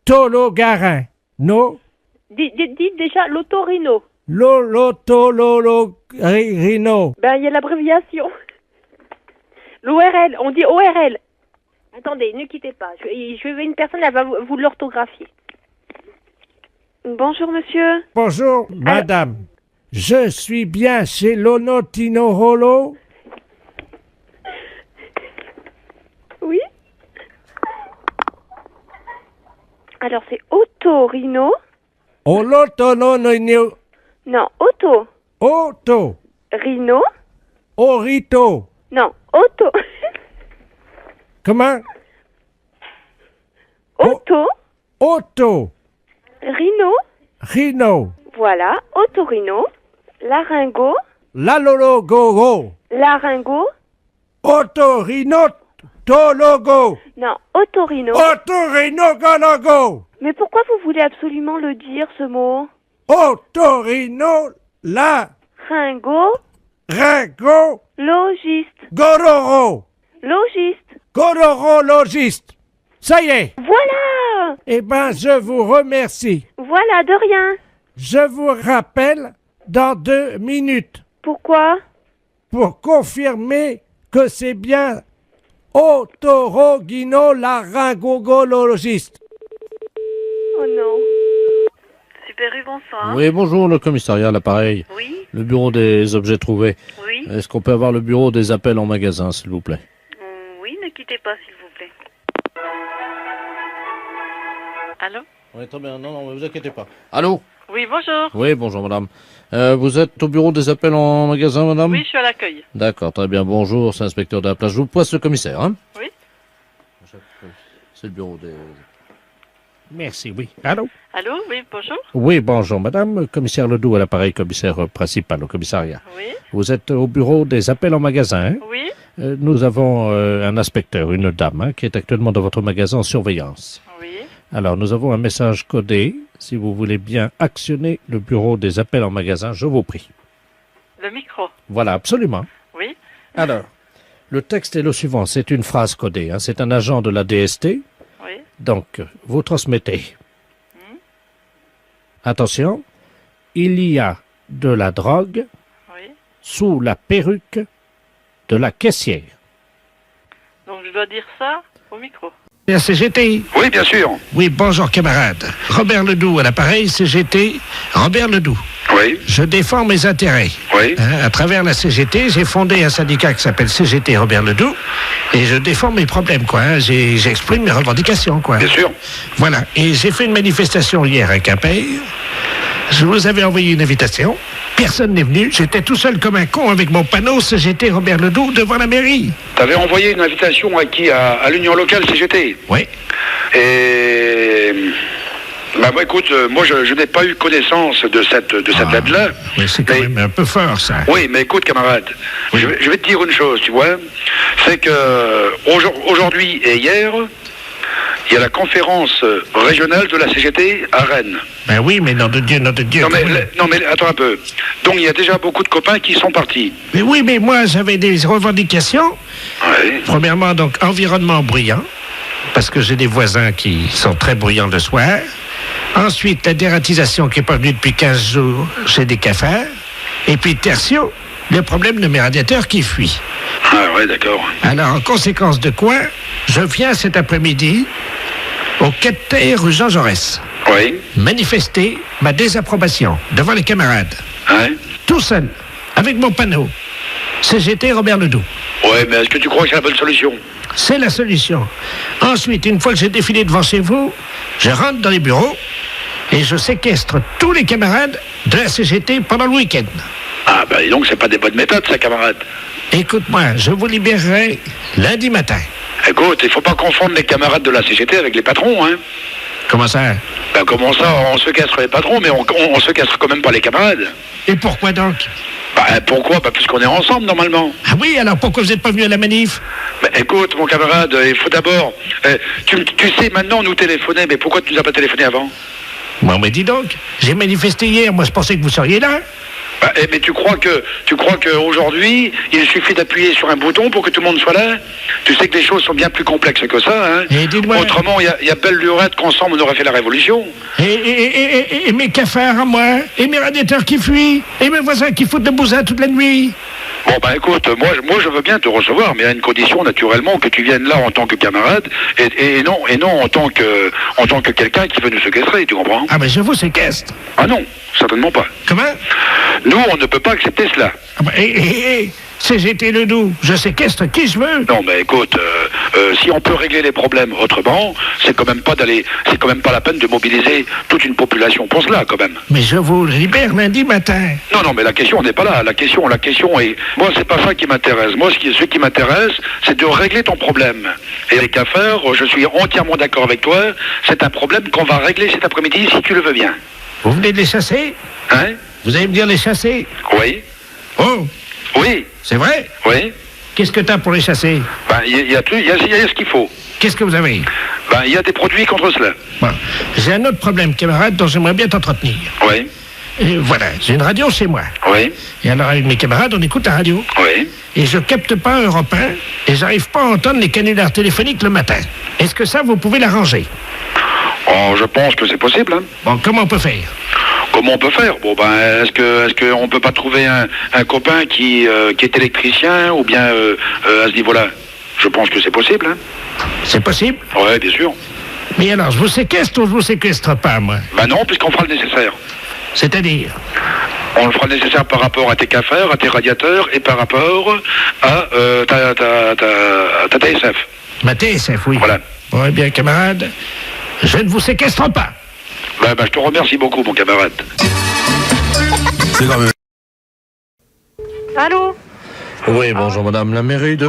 Tologarin. Non? Dites déjà l'otorino. L'otololorino. Ben, il y a l'abréviation. L'ORL, on dit ORL. Attendez, ne quittez pas. Je vais une personne, elle va vous l'orthographier. Bonjour, monsieur. Bonjour, madame. Je suis bien chez l'Onotinorolo. Oui. Alors, c'est otorino. Olotonono. Non, auto. Auto. Rhino. Orito. Non, auto. Comment? Auto. Auto. Rhino. Voilà, otorino. Laryngo. Lalologogo. Laryngo. Otorinotologo. Non, otorino. Otorinogologo. Mais pourquoi vous voulez absolument le dire, ce mot? Otorino la. Ringo. Ringo. Logiste. Gororo. Logiste. Gororologiste. Ça y est. Voilà. Eh ben, je vous remercie. Voilà, de rien. Je vous rappelle dans 2 minutes. Pourquoi? Pour confirmer que c'est bien otorogino-laryngologiste. Oh non. Super U, bonsoir. Oui, bonjour, le commissariat à l'appareil. Oui. Le bureau des objets trouvés. Oui. Est-ce qu'on peut avoir le bureau des appels en magasin, s'il vous plaît? Oui, ne quittez pas, s'il vous plaît. Allô? Oui, très bien. Non, ne vous inquiétez pas. Allô? Oui, bonjour. Oui, bonjour, madame. Vous êtes au bureau des appels en magasin, madame? Oui, je suis à l'accueil. D'accord, très bien. Bonjour, c'est l'inspecteur de la place. Je vous passe le commissaire, hein? Oui. C'est le bureau des... Merci, oui. Allô? Allô, oui, bonjour. Oui, bonjour, madame. Commissaire Ledoux à l'appareil, commissaire principal au commissariat. Oui. Vous êtes au bureau des appels en magasin, hein? Oui. Nous avons un inspecteur, une dame, hein, qui est actuellement dans votre magasin en surveillance. Oui. Alors, nous avons un message codé. Si vous voulez bien actionner le bureau des appels en magasin, je vous prie. Le micro. Voilà, absolument. Oui. Alors, le texte est le suivant. C'est une phrase codée, hein. C'est un agent de la DST. Oui. Donc, vous transmettez. Attention. il y a de la drogue Oui. sous la perruque de la caissière. Donc je dois dire ça au micro. La CGT. Oui, bien sûr. Oui, bonjour camarade. Robert Ledoux à l'appareil, CGT. Robert Ledoux. Oui. Je défends mes intérêts. Oui. À travers la CGT, j'ai fondé un syndicat qui s'appelle CGT Robert Ledoux et je défends mes problèmes, quoi. Hein. J'exprime mes revendications, quoi. Bien sûr. Voilà. Et j'ai fait une manifestation hier à Quimper. Je vous avais envoyé une invitation. Personne n'est venu. J'étais tout seul comme un con avec mon panneau CGT Robert Ledoux devant la mairie. T'avais envoyé une invitation à qui? À l'union locale CGT? Oui. Et... Bah, écoute, moi je n'ai pas eu connaissance de cette lettre-là. Mais c'est quand même un peu fort, ça. Oui, mais écoute, camarade, Oui. je vais te dire une chose, tu vois. C'est que aujourd'hui et hier, il y a la conférence régionale de la CGT à Rennes. Ben oui, mais nom de Dieu, nom de Dieu. Non mais attends un peu. Donc il y a déjà beaucoup de copains qui sont partis. Mais oui, mais moi j'avais des revendications. Oui. Premièrement, donc, environnement bruyant, parce que j'ai des voisins qui sont très bruyants le soir. Ensuite, la dératisation qui n'est pas venue depuis 15 jours chez des cafards. Et puis, tertio, le problème de mes radiateurs qui fuient. Ah ouais, d'accord. Alors, en conséquence de quoi, je viens cet après-midi au quai de terre rue Jean Jaurès Oui. manifester ma désapprobation devant les camarades. Hein? Tout seul, avec mon panneau. CGT Robert Ledoux. Ouais, mais est-ce que tu crois que c'est la bonne solution? C'est la solution. Ensuite, une fois que j'ai défilé devant chez vous, je rentre dans les bureaux et je séquestre tous les camarades de la CGT pendant le week-end. Ah bah dis donc, c'est pas des bonnes méthodes, ça, camarade. Écoute-moi, je vous libérerai lundi matin. Écoute, il faut pas confondre les camarades de la CGT avec les patrons, hein. Comment ça? Ben comment ça, on se castre les patrons, mais on se castre quand même pas les camarades. Et pourquoi donc? Ben pourquoi? Ben puisqu'on est ensemble, normalement. Ah oui, alors pourquoi vous n'êtes pas venu à la manif? Ben écoute, mon camarade, il faut d'abord... tu sais maintenant nous téléphoner, mais pourquoi tu nous as pas téléphoné avant? Bon, mais dis donc, j'ai manifesté hier, moi je pensais que vous seriez là. Ben, mais tu crois que aujourd'hui, il suffit d'appuyer sur un bouton pour que tout le monde soit là? Tu sais que les choses sont bien plus complexes que ça, hein? Et dites-moi... Autrement, il y a belle lurette qu'ensemble on aurait fait la révolution. Et mes cafards à moi, et mes radiateurs qui fuient, et mes voisins qui foutent de bousin toute la nuit. Bon, ben écoute, moi je veux bien te recevoir, mais à une condition, naturellement, que tu viennes là en tant que camarade, et non en tant que quelqu'un qui veut nous séquestrer, tu comprends? Ah ben je vous séquestre. Ah non, certainement pas. Comment? Nous, on ne peut pas accepter cela. Ah ben, CGT Ledoux, je séquestre qui je veux. Non, mais écoute, si on peut régler les problèmes autrement, c'est quand même pas la peine de mobiliser toute une population pour cela, quand même. Mais je vous libère lundi matin. Non, mais la question n'est pas là. La question est... Moi, c'est pas ça qui m'intéresse. Moi, ce qui m'intéresse, c'est de régler ton problème. Et les cafards, je suis entièrement d'accord avec toi. C'est un problème qu'on va régler cet après-midi, si tu le veux bien. Vous venez de les chasser? Hein? Vous allez me dire les chasser? Oui. Oh! Oui. C'est vrai? Oui. Qu'est-ce que t'as pour les chasser? Ben, il y a ce qu'il faut. Qu'est-ce que vous avez? Ben, il y a des produits contre cela. Bon. J'ai un autre problème, camarade, dont j'aimerais bien t'entretenir. Oui. Et voilà, j'ai une radio chez moi. Oui. Et alors, avec mes camarades, on écoute la radio. Oui. Et je capte pas Europe 1, et j'arrive pas à entendre les canulars téléphoniques le matin. Est-ce que ça, vous pouvez l'arranger? Oh, je pense que c'est possible, hein. Bon, comment on peut faire? Comment on peut faire? Bon, ben, est-ce qu'on peut pas trouver un copain qui est électricien ou bien à ce niveau-là? Je pense que c'est possible, hein. C'est possible? Ouais, bien sûr. Mais alors, je vous séquestre ou je vous séquestre pas, moi? Ben non, puisqu'on fera le nécessaire. C'est-à-dire? On le fera le nécessaire par rapport à tes cafards, à tes radiateurs et par rapport à ta TSF. Ma TSF, oui. Voilà. Bon, eh bien, camarade, je ne vous séquestre pas. Ben, je te remercie beaucoup, mon camarade. C'est quand même... Allô? Oui, bonjour madame la mairie de...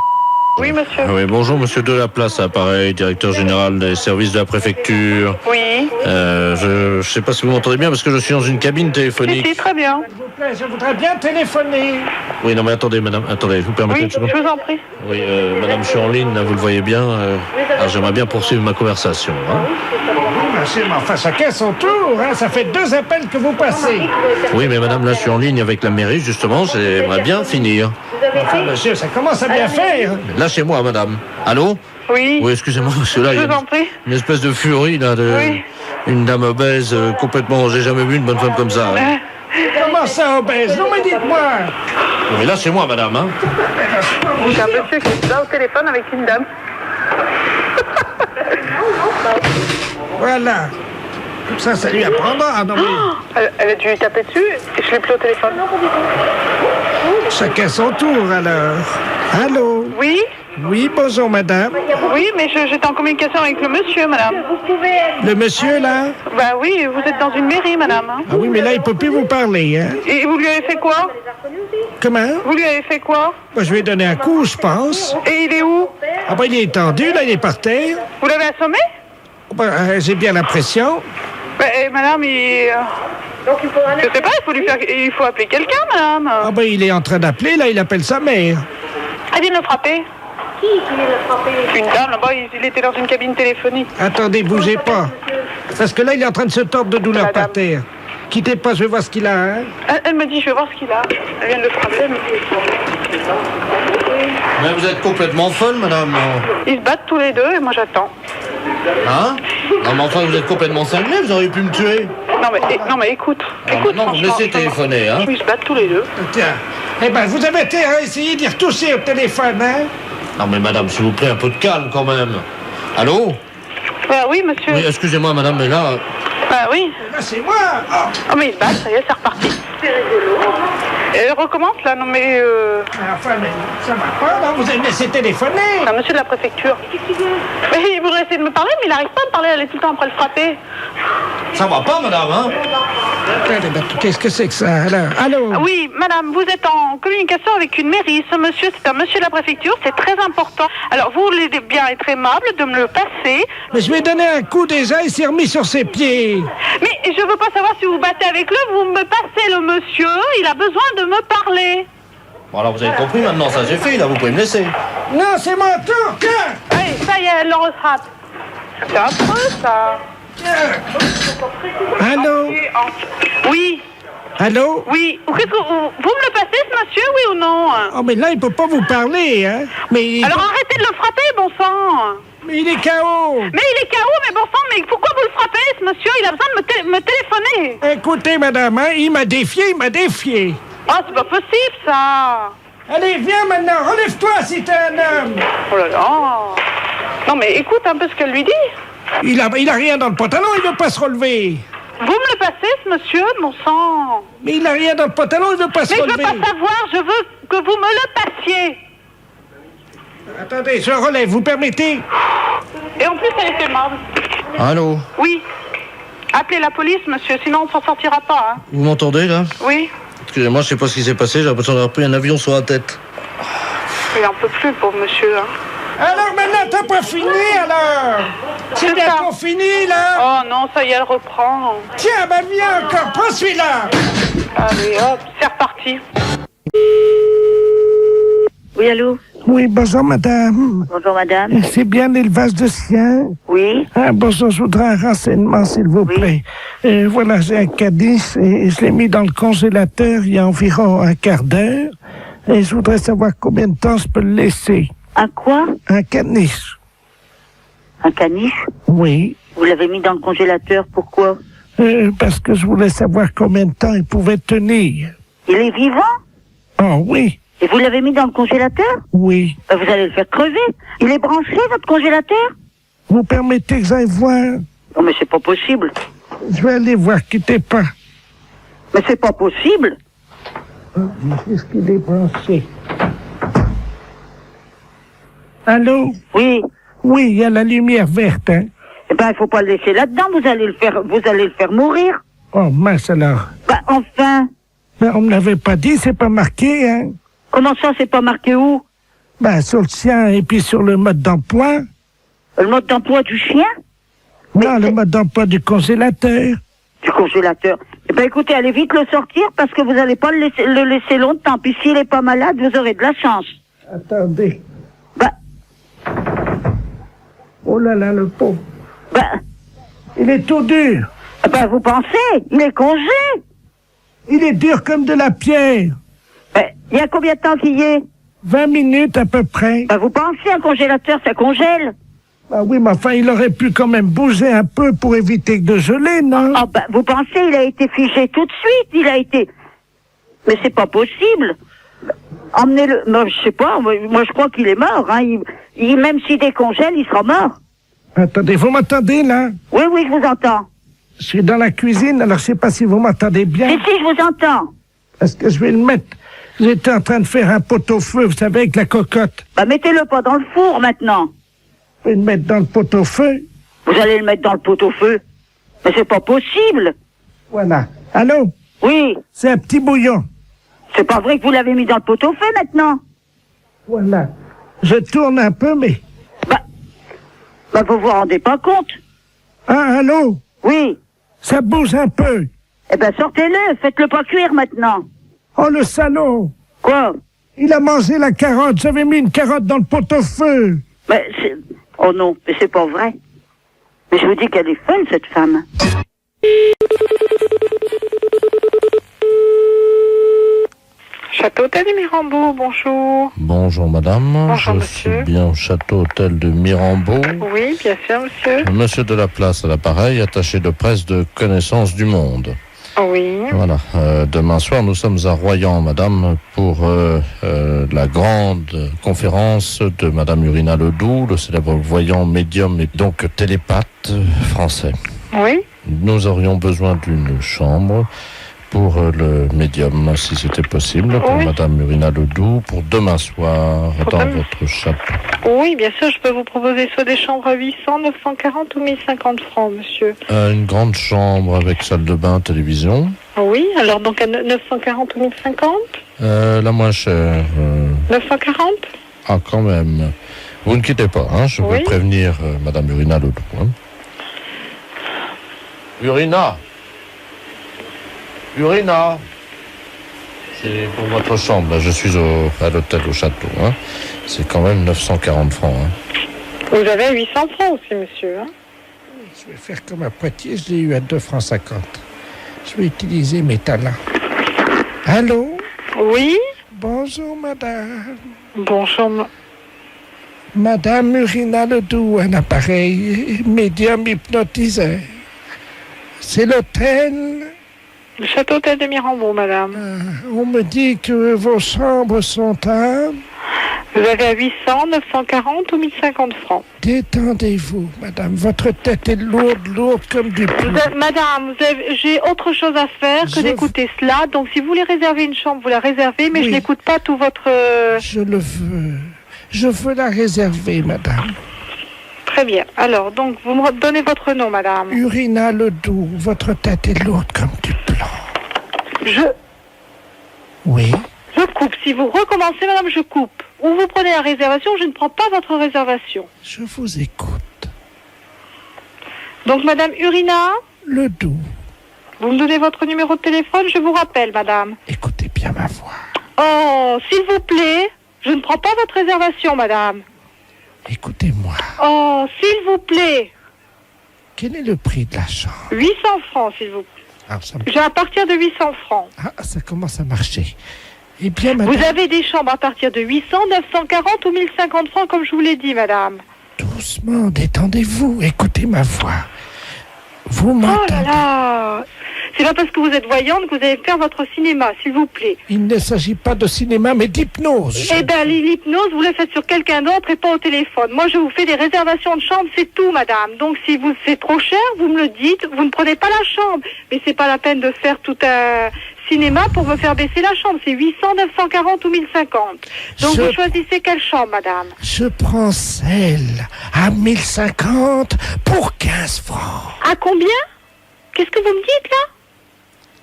Oui, monsieur. Oui, bonjour monsieur Delaplace, appareil, directeur général des services de la préfecture. Oui. Je sais pas si vous m'entendez bien parce que je suis dans une cabine téléphonique. Si, très bien. S'il vous plaît, je voudrais bien téléphoner. Oui, non mais attendez madame, attendez, vous permettez Oui, une seconde? je vous en prie. Oui, madame, je suis en ligne, là, vous le voyez bien. Alors j'aimerais bien poursuivre ma conversation. Hein. Monsieur, mais enfin, chacun son tour, hein. Ça fait 2 appels que vous passez. Oui, mais madame, là, je suis en ligne avec la mairie, justement, j'aimerais bien finir. Enfin, monsieur, ça commence à bien faire. Lâchez-moi, madame. Allô? Oui. Oui, excusez-moi, parce que là, il y Je a vous en prie. une espèce de furie, là, de... Oui. Une dame obèse, complètement... J'ai jamais vu une bonne femme comme ça. Hein. comment ça, obèse? Non, mais dites-moi. Mais là, c'est moi, madame, hein. C'est un monsieur qui est là au téléphone avec une dame. Voilà. Comme ça lui apprendra. Non, mais... Elle a dû taper dessus et je l'ai plus au téléphone. Chacun son tour, alors. Allô? Oui? Oui, bonjour, madame. Oui, mais j'étais en communication avec le monsieur, madame. Le monsieur, là? Bah oui, vous êtes dans une mairie, madame. Hein. Ah oui, mais là, il peut plus vous parler, hein? Et vous lui avez fait quoi? Comment? Vous lui avez fait quoi? Bah, je lui ai donné un coup, je pense. Et il est où? Ah bah, il est tendu, là, il est par terre. Vous l'avez assommé? Bah, j'ai bien l'impression. Bah, madame, donc il faudra... Je sais pas, il faut appeler quelqu'un, madame. Ah bah, il est en train d'appeler, là, il appelle sa mère. Elle vient de le frapper. Qui vient de le frapper? Une dame, là-bas, il était dans une cabine téléphonique. Attendez, bougez pas. Parce que là, il est en train de se tordre de douleur par terre. Quittez pas, je vais voir ce qu'il a, hein. Elle me dit, je vais voir ce qu'il a. Elle vient de le frapper, elle me dit... Mais vous êtes complètement folle, madame. Ils se battent tous les deux et moi j'attends. Hein? Non, mais enfin, vous êtes complètement cinglé, vous auriez pu me tuer. Non, mais écoute. Non, vous me laissez téléphoner, hein. Ils se battent tous les deux. Tiens. Eh ben, vous avez été à essayer d'y retoucher au téléphone, hein? Non, mais madame, s'il vous plaît, un peu de calme, quand même. Allô? Oui, monsieur. Oui, excusez-moi, madame, mais là... oui. Là, c'est moi. Oh, mais ils se battent, ça y est, c'est reparti. C'est rigolo. Et recommence, là, non, mais... Enfin, mais ça va pas, là, vous avez laissé téléphoner. Un monsieur de la préfecture. Mais il voudrait essayer de me parler, mais il n'arrive pas à me parler, elle est tout le temps après le frapper. Ça va pas, madame, hein? Qu'est-ce que c'est que ça, alors? Allô? Oui, madame, vous êtes en communication avec une mairie. Ce monsieur, c'est un monsieur de la préfecture, c'est très important. Alors, vous voulez bien être aimable de me le passer. Mais je lui ai donné un coup déjà, il s'est remis sur ses pieds. Mais je veux pas savoir si vous battez avec lui, vous me passez le monsieur, il a besoin de me parler. Bon, alors, vous avez compris, maintenant, ça j'ai fait, là, vous pouvez me laisser. Non, c'est mon tour, tiens! Allez, ça y est, elle le rattrape. C'est affreux, ça. Allô? Oui. Allô? Oui. Qu'est-ce que vous me le passez, ce monsieur, oui ou non? Oh, mais là, il peut pas vous parler, hein? Mais alors arrêtez de le frapper, bon sang. Mais il est KO. Mais il est KO, mais bon sang, mais pourquoi vous le frappez, ce monsieur? Il a besoin de me téléphoner. Écoutez, madame, hein, il m'a défié. Ah, c'est pas possible, ça. Allez, viens maintenant, relève-toi si t'es un homme. Oh là là. Non, mais écoute un peu ce qu'elle lui dit. Il a rien dans le pantalon, il veut pas se relever. Vous me le passez, ce monsieur, mon sang? Mais il a rien dans le pantalon, il veut pas se relever. Mais je veux pas savoir, je veux que vous me le passiez. Attendez, je relève, vous permettez? Et en plus, elle est aimable. Allô? Oui. Appelez la police, monsieur, sinon on s'en sortira pas, hein. Vous m'entendez, là? Oui. Excusez-moi, je sais pas ce qui s'est passé, j'ai l'impression d'avoir pris un avion sur la tête. Il en peut plus, pauvre monsieur, hein. Alors maintenant, t'as pas fini, alors? C'est bientôt fini, là? Oh non, ça y est, elle reprend. Tiens, ben viens encore, prends celui-là. Allez, hop, c'est reparti. Oui, allô? Oui, bonjour, madame. Bonjour, madame. C'est bien l'élevage de chiens? Oui. Ah, bonjour, je voudrais un renseignement, s'il vous plaît. Voilà, j'ai un caniche et je l'ai mis dans le congélateur il y a environ un quart d'heure. Et je voudrais savoir combien de temps je peux le laisser. Un quoi? Un caniche. Un caniche? Oui. Vous l'avez mis dans le congélateur, pourquoi? Parce que je voulais savoir combien de temps il pouvait tenir. Il est vivant? Oh, oui. Et vous l'avez mis dans le congélateur? Oui. Vous allez le faire crever. Il est branché, votre congélateur? Vous permettez que j'aille voir? Non, mais c'est pas possible. Je vais aller voir, quittez pas. Mais c'est pas possible. Est-ce qu'il est branché? Allô? Oui. Oui, il y a la lumière verte, hein? Eh ben, il faut pas le laisser là-dedans, vous allez le faire mourir. Oh, mince alors. Bah, enfin. Ben, on me l'avait pas dit, c'est pas marqué, hein? Comment ça, c'est pas marqué où? Ben, sur le sien et puis sur le mode d'emploi. Le mode d'emploi du chien? Non, le mode d'emploi du congélateur. Du congélateur. Eh ben, écoutez, allez vite le sortir parce que vous n'allez pas le laisser longtemps. Puis s'il est pas malade, vous aurez de la chance. Attendez. Bah. Oh là là, le pauvre. Bah. Il est tout dur. Eh ben, vous pensez? Il est congé. Il est dur comme de la pierre. Il y a combien de temps qu'il y est? 20 minutes à peu près. Bah, vous pensez, un congélateur, ça congèle? Ah oui, mais enfin, il aurait pu quand même bouger un peu pour éviter de geler, non? Ah, bah, vous pensez, il a été figé tout de suite. Mais c'est pas possible. Emmenez-le. Moi, je sais pas. Moi, je crois qu'il est mort. Hein. Même s'il décongèle, il sera mort. Attendez, vous m'entendez, là? Oui, je vous entends. Je suis dans la cuisine, alors je sais pas si vous m'entendez bien. Si, je vous entends. Est-ce que je vais le mettre? J'étais en train de faire un pot-au-feu, vous savez, avec la cocotte. Bah, mettez-le pas dans le four, maintenant. Je vais le mettre dans le pot-au-feu. Vous allez le mettre dans le pot-au-feu? Mais c'est pas possible. Voilà. Allô? Oui. C'est un petit bouillon. C'est pas vrai que vous l'avez mis dans le pot-au-feu, maintenant? Voilà. Je tourne un peu, mais... Bah, vous vous rendez pas compte? Ah, allô? Oui. Ça bouge un peu. Eh ben, sortez-le, faites-le pas cuire maintenant. Oh, le salaud! Quoi? Il a mangé la carotte, j'avais mis une carotte dans le pot-au-feu. Mais c'est... Oh non, mais c'est pas vrai. Mais je vous dis qu'elle est folle, cette femme. Château Hôtel de Mirambeau, bonjour. Bonjour madame, Bonjour, je monsieur. suis bien au Château Hôtel de Mirambeau. Oui, bien sûr, monsieur. Monsieur de la Place à l'appareil, attaché de presse de Connaissance du Monde. Oui. Voilà, demain soir nous sommes à Royan, madame, pour la grande conférence de madame Urina Ledoux, le célèbre voyant médium et donc télépathe français. Oui. Nous aurions besoin d'une chambre pour le médium, si c'était possible, pour Oui. madame Urina Ledoux, pour demain soir, dans demain. votre château. Oui, bien sûr, je peux vous proposer soit des chambres à 800, 940 ou 1050 francs, monsieur. Une grande chambre avec salle de bain, télévision. Oui, alors donc à 940 ou 1050 La moins chère. 940 Ah, quand même. Vous ne quittez pas, hein, je Oui. veux prévenir madame Urina Ledoux. Hein. Urina Urina C'est pour votre chambre, là. Je suis à l'hôtel au château. Hein. C'est quand même 940 francs. Hein. Vous avez 800 francs aussi, monsieur. Hein. Je vais faire comme à Poitiers, je l'ai eu à 2 francs 50. Je vais utiliser mes talents. Allô? Oui. Bonjour, madame. Bonjour. Madame Urina Ledoux, un appareil médium hypnotiseur. C'est l'hôtel? Le Château Hôtel de Mirambeau, madame. On me dit que vos chambres sont à... Vous avez à 800, 940 ou 1050 francs. Détendez-vous, madame. Votre tête est lourde comme du plomb. Madame, j'ai autre chose à faire que d'écouter cela. Donc, si vous voulez réserver une chambre, vous la réservez, mais Oui. je n'écoute pas tout votre... Je le veux. Je veux la réserver, madame. Très bien. Alors, donc, vous me donnez votre nom, madame. Urina Ledoux, votre tête est lourde comme du plomb. Oui. Je coupe. Si vous recommencez, madame, je coupe. Ou vous prenez la réservation, je ne prends pas votre réservation. Je vous écoute. Donc, madame Urina Ledoux. Vous me donnez votre numéro de téléphone, je vous rappelle, madame. Écoutez bien ma voix. Oh, s'il vous plaît, je ne prends pas votre réservation, madame. Écoutez-moi. Oh, s'il vous plaît. Quel est le prix de la chambre? 800 francs, s'il vous plaît. Ah, ça, J'ai à partir de 800 francs. ça commence à marcher. Eh bien, madame... Vous avez des chambres à partir de 800, 940 ou 1050 francs, comme je vous l'ai dit, madame. Doucement, détendez-vous. Écoutez ma voix. Vous m'entendez? Oh là là. C'est pas parce que vous êtes voyante que vous allez faire votre cinéma, s'il vous plaît. Il ne s'agit pas de cinéma, mais d'hypnose. Eh bien, l'hypnose, vous la faites sur quelqu'un d'autre et pas au téléphone. Moi, je vous fais des réservations de chambre, c'est tout, madame. Donc, si c'est trop cher, vous me le dites, vous ne prenez pas la chambre. Mais c'est pas la peine de faire tout un cinéma pour me faire baisser la chambre. C'est 800, 940 ou 1050. Donc, vous choisissez quelle chambre, madame? Je prends celle à 1050 pour 15 francs. À combien? Qu'est-ce que vous me dites, là?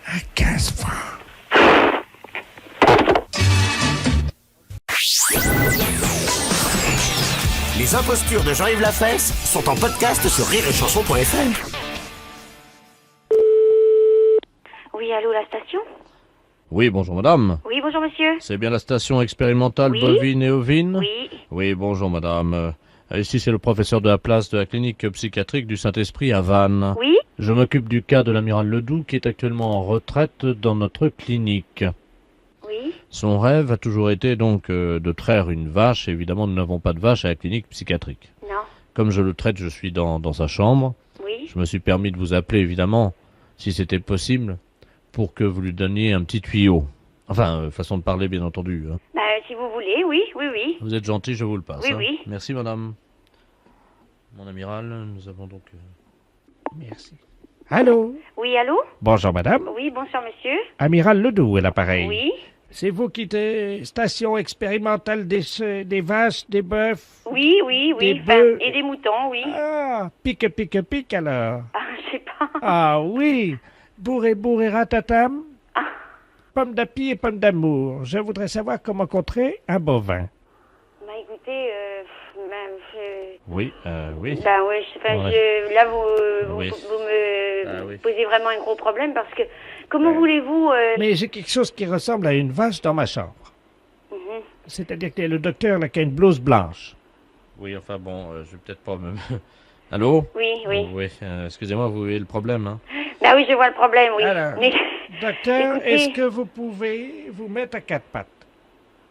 À 15 francs. Les impostures de Jean-Yves Lafesse sont en podcast sur rireetchanson.fr. Oui, allô, la station? Oui, bonjour madame. Oui, bonjour, monsieur. C'est bien la station expérimentale Oui. bovine et ovine? Oui. Oui, bonjour madame. Ici c'est le professeur de la place de la clinique psychiatrique du Saint-Esprit à Vannes. Oui. Je m'occupe du cas de l'amiral Ledoux qui est actuellement en retraite dans notre clinique. Oui. Son rêve a toujours été donc de traire une vache. Évidemment, nous n'avons pas de vache à la clinique psychiatrique. Non. Comme je le traite, je suis dans sa chambre. Oui. Je me suis permis de vous appeler, évidemment, si c'était possible, pour que vous lui donniez un petit tuyau. Enfin, façon de parler, bien entendu. Hein. Bah, si vous voulez, oui, oui, oui. Vous êtes gentil, je vous le passe. Oui, hein. oui. Merci, madame. Mon amiral, nous avons donc... Merci. Allô? Oui, allô? Bonjour, madame. Oui, bonsoir, monsieur. Amiral Ledoux est l'appareil. Oui. C'est vous qui êtes station expérimentale des vaches, des bœufs? Oui, oui, oui. Des bœufs. Et des moutons, oui. Ah, pique alors. Ah, je sais pas. Ah oui, bourré ratatam. Pomme d'api et pomme d'amour. Je voudrais savoir comment contrer un bovin. Bah, écoutez, Oui, oui. Bah, ouais, Ouais. là, vous Oui. me posez vraiment un gros problème parce que, comment voulez-vous... Mais j'ai quelque chose qui ressemble à une vache dans ma chambre. Mhm. C'est-à-dire qu'il y a le docteur là, qui a une blouse blanche. Oui, enfin bon, je vais peut-être pas me... Allô? Oui, oui. Oui, excusez-moi, vous voyez le problème, hein? Bah oui, je vois le problème, oui. Alors, Mais... Docteur, Écoutez- est-ce que vous pouvez vous mettre à quatre pattes?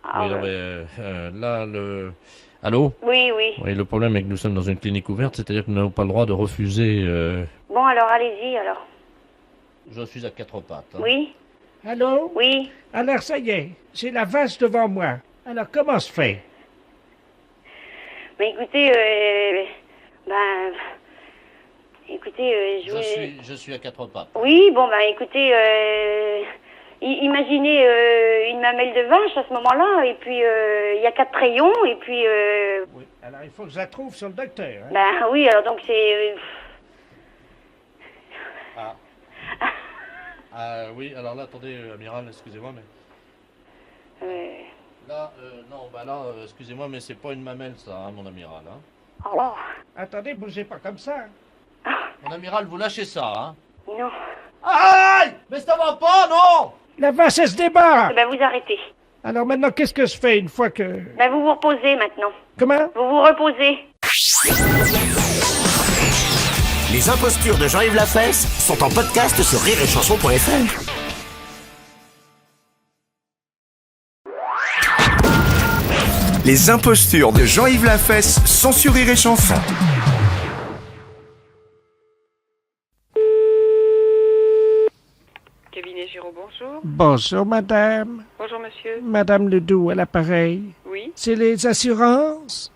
Ah, Oui, non, ouais. mais là, le... Allô? Oui, oui. Oui, le problème est que nous sommes dans une clinique ouverte, c'est-à-dire que nous n'avons pas le droit de refuser... Bon, alors, allez-y, alors. Je suis à quatre pattes. hein. Oui? Allô? Oui? Alors, ça y est, j'ai la vache devant moi. Alors, comment se fait? Mais écoutez, écoutez, Je suis à quatre pattes. Oui, bon, bah, écoutez, imaginez une mamelle de vache à ce moment-là, et puis il y a 4 rayons, et puis... Oui. Alors, il faut que je la trouve sur le docteur. Hein? Bah oui, alors donc c'est... Oui, alors là, attendez, amiral, excusez-moi, mais... Là, non, bah là, excusez-moi, mais c'est pas une mamelle, ça, hein, mon amiral, hein. Alors... Attendez, bougez pas comme ça. Mon amiral, vous lâchez ça, hein. Non. Aïe! Mais ça va pas, non! La vache, elle se débat. Ben vous arrêtez. Alors maintenant, qu'est-ce que je fais une fois que... Ben vous vous reposez maintenant. Comment? Vous vous reposez. Les impostures de Jean-Yves Lafesse sont en podcast sur rireetchanson.fr. Les impostures de Jean-Yves Lafesse sont sur Rire et Chanson. Cabinet Giraud, bonjour. Bonjour, madame. Bonjour, monsieur. Madame Ledoux à l'appareil. Oui. C'est les assurances?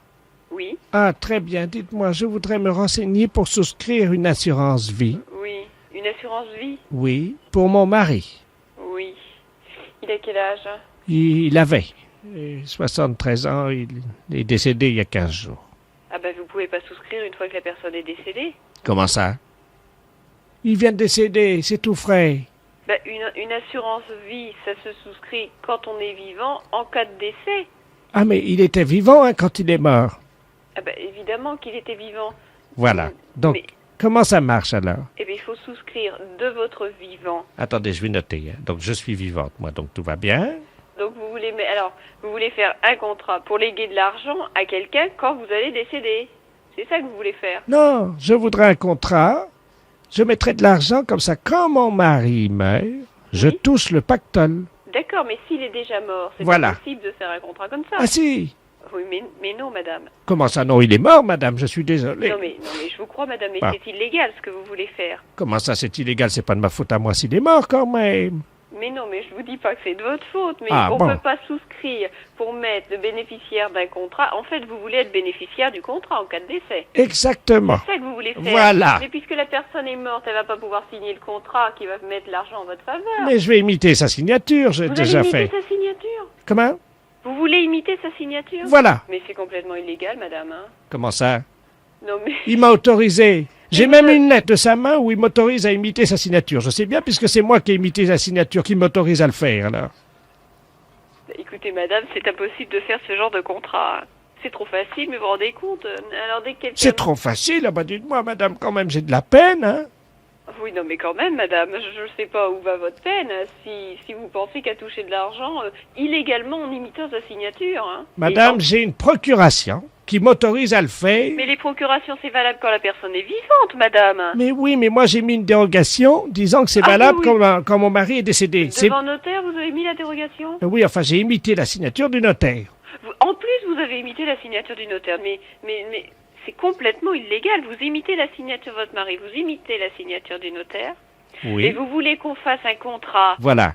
Oui. Ah, très bien. Dites-moi, je voudrais me renseigner pour souscrire une assurance vie. Oui. Une assurance vie? Oui, pour mon mari. Oui. Il a quel âge? Il avait 73 ans. Il est décédé il y a 15 jours. Ah ben vous pouvez pas souscrire une fois que la personne est décédée. Comment ça? Il vient de décéder, c'est tout frais. Ben, une assurance vie, ça se souscrit quand on est vivant en cas de décès. Ah, mais il était vivant hein, quand il est mort. Ah ben évidemment qu'il était vivant. Voilà. Donc, comment ça marche alors? Eh bien il faut souscrire de votre vivant. Attendez, je vais noter. Hein. Donc, je suis vivante, moi, donc tout va bien. Donc vous voulez faire un contrat pour léguer de l'argent à quelqu'un quand vous allez décéder. C'est ça que vous voulez faire. Non, je voudrais un contrat. Je mettrai de l'argent comme ça. Quand mon mari meurt, je touche le pactole. D'accord, mais s'il est déjà mort, c'est Voilà. pas possible de faire un contrat comme ça. Ah si. Oui, mais non, madame. Comment ça? Non, il est mort, madame. Je suis désolé. Non, mais je vous crois, madame, mais Ah. c'est illégal ce que vous voulez faire. Comment ça, c'est illégal? C'est pas de ma faute à moi s'il est mort, quand même. Mais non, mais je vous dis pas que c'est de votre faute, mais Ah, on bon. peut pas souscrire pour mettre le bénéficiaire d'un contrat. En fait, vous voulez être bénéficiaire du contrat en cas de décès. Exactement. C'est ça que vous voulez faire. Voilà. Mais puisque la personne est morte, elle va pas pouvoir signer le contrat qui va mettre l'argent en votre faveur. Mais je vais imiter sa signature, j'ai Vous déjà allez fait. imiter sa signature. Comment? Vous voulez imiter sa signature? Voilà. Mais c'est complètement illégal, madame. Hein. Comment ça? Non, mais... Il m'a autorisé. J'ai même une lettre de sa main où il m'autorise à imiter sa signature. Je sais bien, puisque c'est moi qui ai imité sa signature, qui m'autorise à le faire, alors. Écoutez, madame, c'est impossible de faire ce genre de contrat. C'est trop facile, mais vous vous rendez compte? Alors, dès que quelqu'un... C'est trop facile. Ah bah dites-moi, madame, quand même, j'ai de la peine, hein? Oui, non, mais quand même, madame, je ne sais pas où va votre peine. Si vous pensez qu'à toucher de l'argent illégalement en imitant sa signature. Hein. Madame, j'ai une procuration qui m'autorise à le faire. Mais les procurations, c'est valable quand la personne est vivante, madame. Mais oui, mais moi j'ai mis une dérogation disant que c'est Ah, valable oui, oui. quand mon mari est décédé. Devant notaire, vous avez mis la dérogation? Oui, enfin j'ai imité la signature du notaire. En plus, vous avez imité la signature du notaire. Mais c'est complètement illégal. Vous imitez la signature de votre mari, vous imitez la signature du notaire. Oui. Et vous voulez qu'on fasse un contrat. Voilà.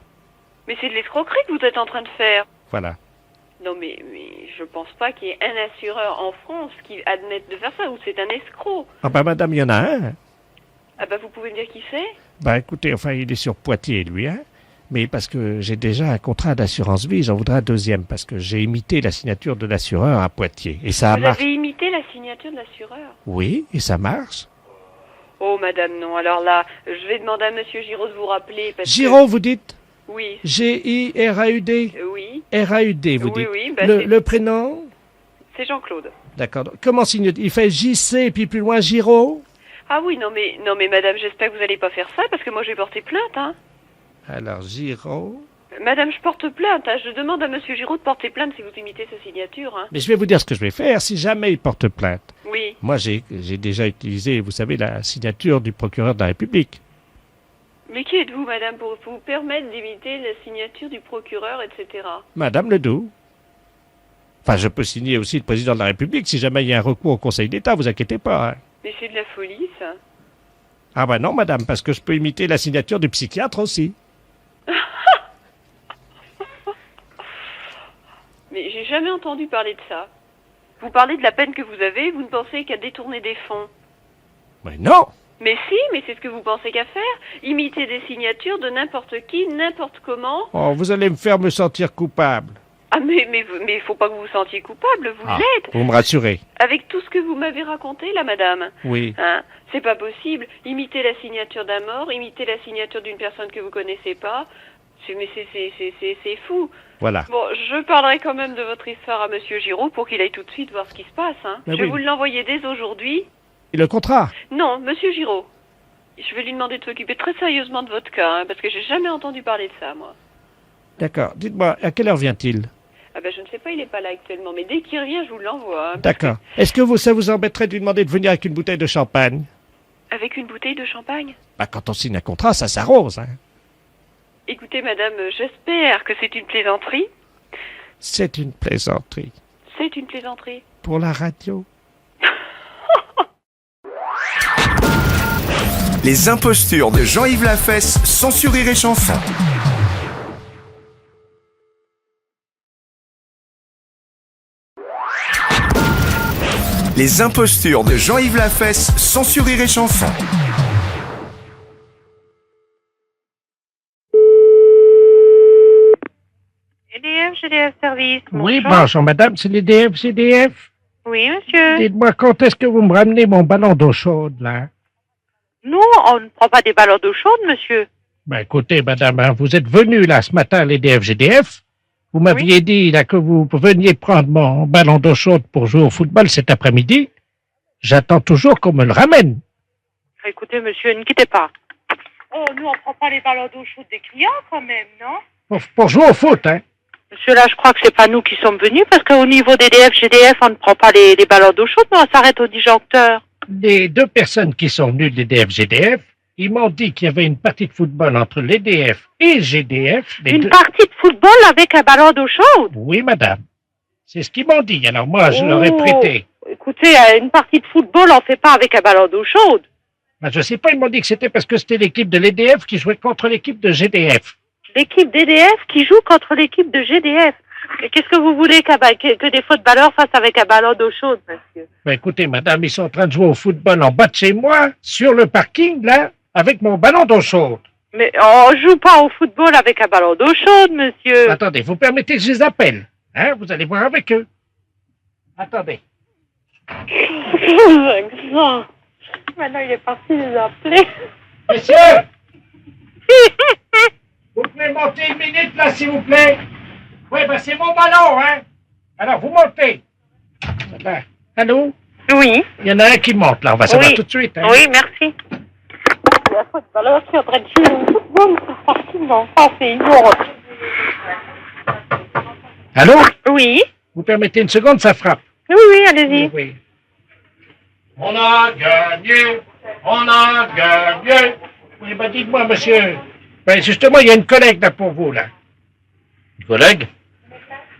Mais c'est de l'escroquerie que vous êtes en train de faire. Voilà. Non, mais je pense pas qu'il y ait un assureur en France qui admette de faire ça, ou c'est un escroc. Ah bah madame, il y en a un. Ah bah vous pouvez me dire qui c'est? Bah écoutez, enfin il est sur Poitiers lui, hein. Mais parce que j'ai déjà un contrat d'assurance vie, j'en voudrais un deuxième, parce que j'ai imité la signature de l'assureur à Poitiers. Et ça Vous marche. avez imité la signature de l'assureur? Oui, et ça marche. Oh madame, non. Alors là, je vais demander à monsieur Giraud de vous rappeler parce Giraud, vous dites? Oui. G-I-R-A-U-D? Oui. R-A-U-D, vous dites? Oui, bah le prénom? c'est Jean-Claude. D'accord. Comment signe? Il fait J-C et puis plus loin Giraud? Ah oui, non mais madame, j'espère que vous allez pas faire ça parce que moi je vais porter plainte, hein. Alors, Giraud. Madame, je porte plainte, hein. Je demande à monsieur Giraud de porter plainte si vous imitez sa signature, hein. Mais je vais vous dire ce que je vais faire si jamais il porte plainte. Oui. Moi, j'ai déjà utilisé, vous savez, la signature du procureur de la République. Mais qui êtes-vous, madame, pour vous permettre d'imiter la signature du procureur, etc. Madame Ledoux. Enfin, je peux signer aussi le président de la République si jamais il y a un recours au Conseil d'État, vous inquiétez pas. Hein. Mais c'est de la folie, ça. Ah ben non, madame, parce que je peux imiter la signature du psychiatre aussi. Mais j'ai jamais entendu parler de ça. Vous parlez de la peine que vous avez, vous ne pensez qu'à détourner des fonds. Mais non! Mais si, mais c'est ce que vous pensez qu'à faire. Imiter des signatures de n'importe qui, n'importe comment. Oh, vous allez me faire me sentir coupable. Ah mais il faut pas que vous vous sentiez coupable, vous l'êtes. Vous me rassurez. Avec tout ce que vous m'avez raconté là, madame. Oui. Hein, c'est pas possible. Imiter la signature d'un mort, imiter la signature d'une personne que vous connaissez pas. C'est fou. Voilà. Bon, je parlerai quand même de votre histoire à monsieur Giraud pour qu'il aille tout de suite voir ce qui se passe. Hein. Mais je vais oui. vous l'envoyer dès aujourd'hui. Et le contrat? Non, monsieur Giraud. Je vais lui demander de s'occuper très sérieusement de votre cas, hein, parce que j'ai jamais entendu parler de ça, moi. D'accord. Dites-moi, à quelle heure vient-il? Ah ben je ne sais pas, il est pas là actuellement, mais dès qu'il revient, je vous l'envoie. Hein, D'accord. Est-ce que ça vous embêterait de lui demander de venir avec une bouteille de champagne? Avec une bouteille de champagne? Bah, quand on signe un contrat, ça s'arrose, hein. Écoutez, madame, j'espère que c'est une plaisanterie. C'est une plaisanterie. C'est une plaisanterie. Pour la radio. Les impostures de Jean-Yves Lafesse, sans sur Rire et Chanson. Les impostures de Jean-Yves Lafesse, sans sur Rire et Chanson. GDF Service. Oui, bonjour madame, c'est l'EDF, CDF. Oui, monsieur. Dites-moi, quand est-ce que vous me ramenez mon ballon d'eau chaude, là? Nous, on ne prend pas des ballons d'eau chaude, monsieur. Ben écoutez, madame, hein, vous êtes venu là ce matin à l'EDF GDF. Vous m'aviez dit là que vous veniez prendre mon ballon d'eau chaude pour jouer au football cet après-midi. J'attends toujours qu'on me le ramène. Écoutez, monsieur, ne quittez pas. Oh, nous, on prend pas les ballons d'eau chaude des clients, quand même, non? Pour jouer au foot, hein? Monsieur, là, je crois que c'est pas nous qui sommes venus, parce qu'au niveau d'EDF, GDF, on ne prend pas les ballons d'eau chaude, mais on s'arrête au disjoncteur. Les deux personnes qui sont venues de l'EDF GDF, ils m'ont dit qu'il y avait une partie de football entre l'EDF et le GDF. Une partie de football avec un ballon d'eau chaude? Oui, madame. C'est ce qu'ils m'ont dit. Alors moi, je leur ai prêté. Écoutez, une partie de football, on fait pas avec un ballon d'eau chaude. Ben, je sais pas, ils m'ont dit que c'était parce que c'était l'équipe de l'EDF qui jouait contre l'équipe de GDF. L'équipe d'EDF qui joue contre l'équipe de GDF. Mais qu'est-ce que vous voulez que des footballeurs fassent avec un ballon d'eau chaude, monsieur? Ben, écoutez, madame, ils sont en train de jouer au football en bas de chez moi, sur le parking, là, avec mon ballon d'eau chaude. Mais on joue pas au football avec un ballon d'eau chaude, monsieur. Attendez, vous permettez que je les appelle? Hein, vous allez voir avec eux. Attendez. Maintenant, il est parti les appeler. Messieurs! Vous pouvez monter une minute, là, s'il vous plaît? Oui, ben c'est mon ballon, hein? Alors, vous montez. Ben, allô? Oui. Il y en a un qui monte, là. On va savoir tout de suite, hein? Oui, merci. Il y a un footballeur qui est en train de jouer au football sur le parking d'en face et ils vont... Allô? Oui. Vous permettez une seconde, ça frappe. Oui, oui, allez-y. Oui. On a gagné! On a gagné! Oui, ben dites-moi, monsieur. Ben justement, il y a une collègue là pour vous, là. Une collègue?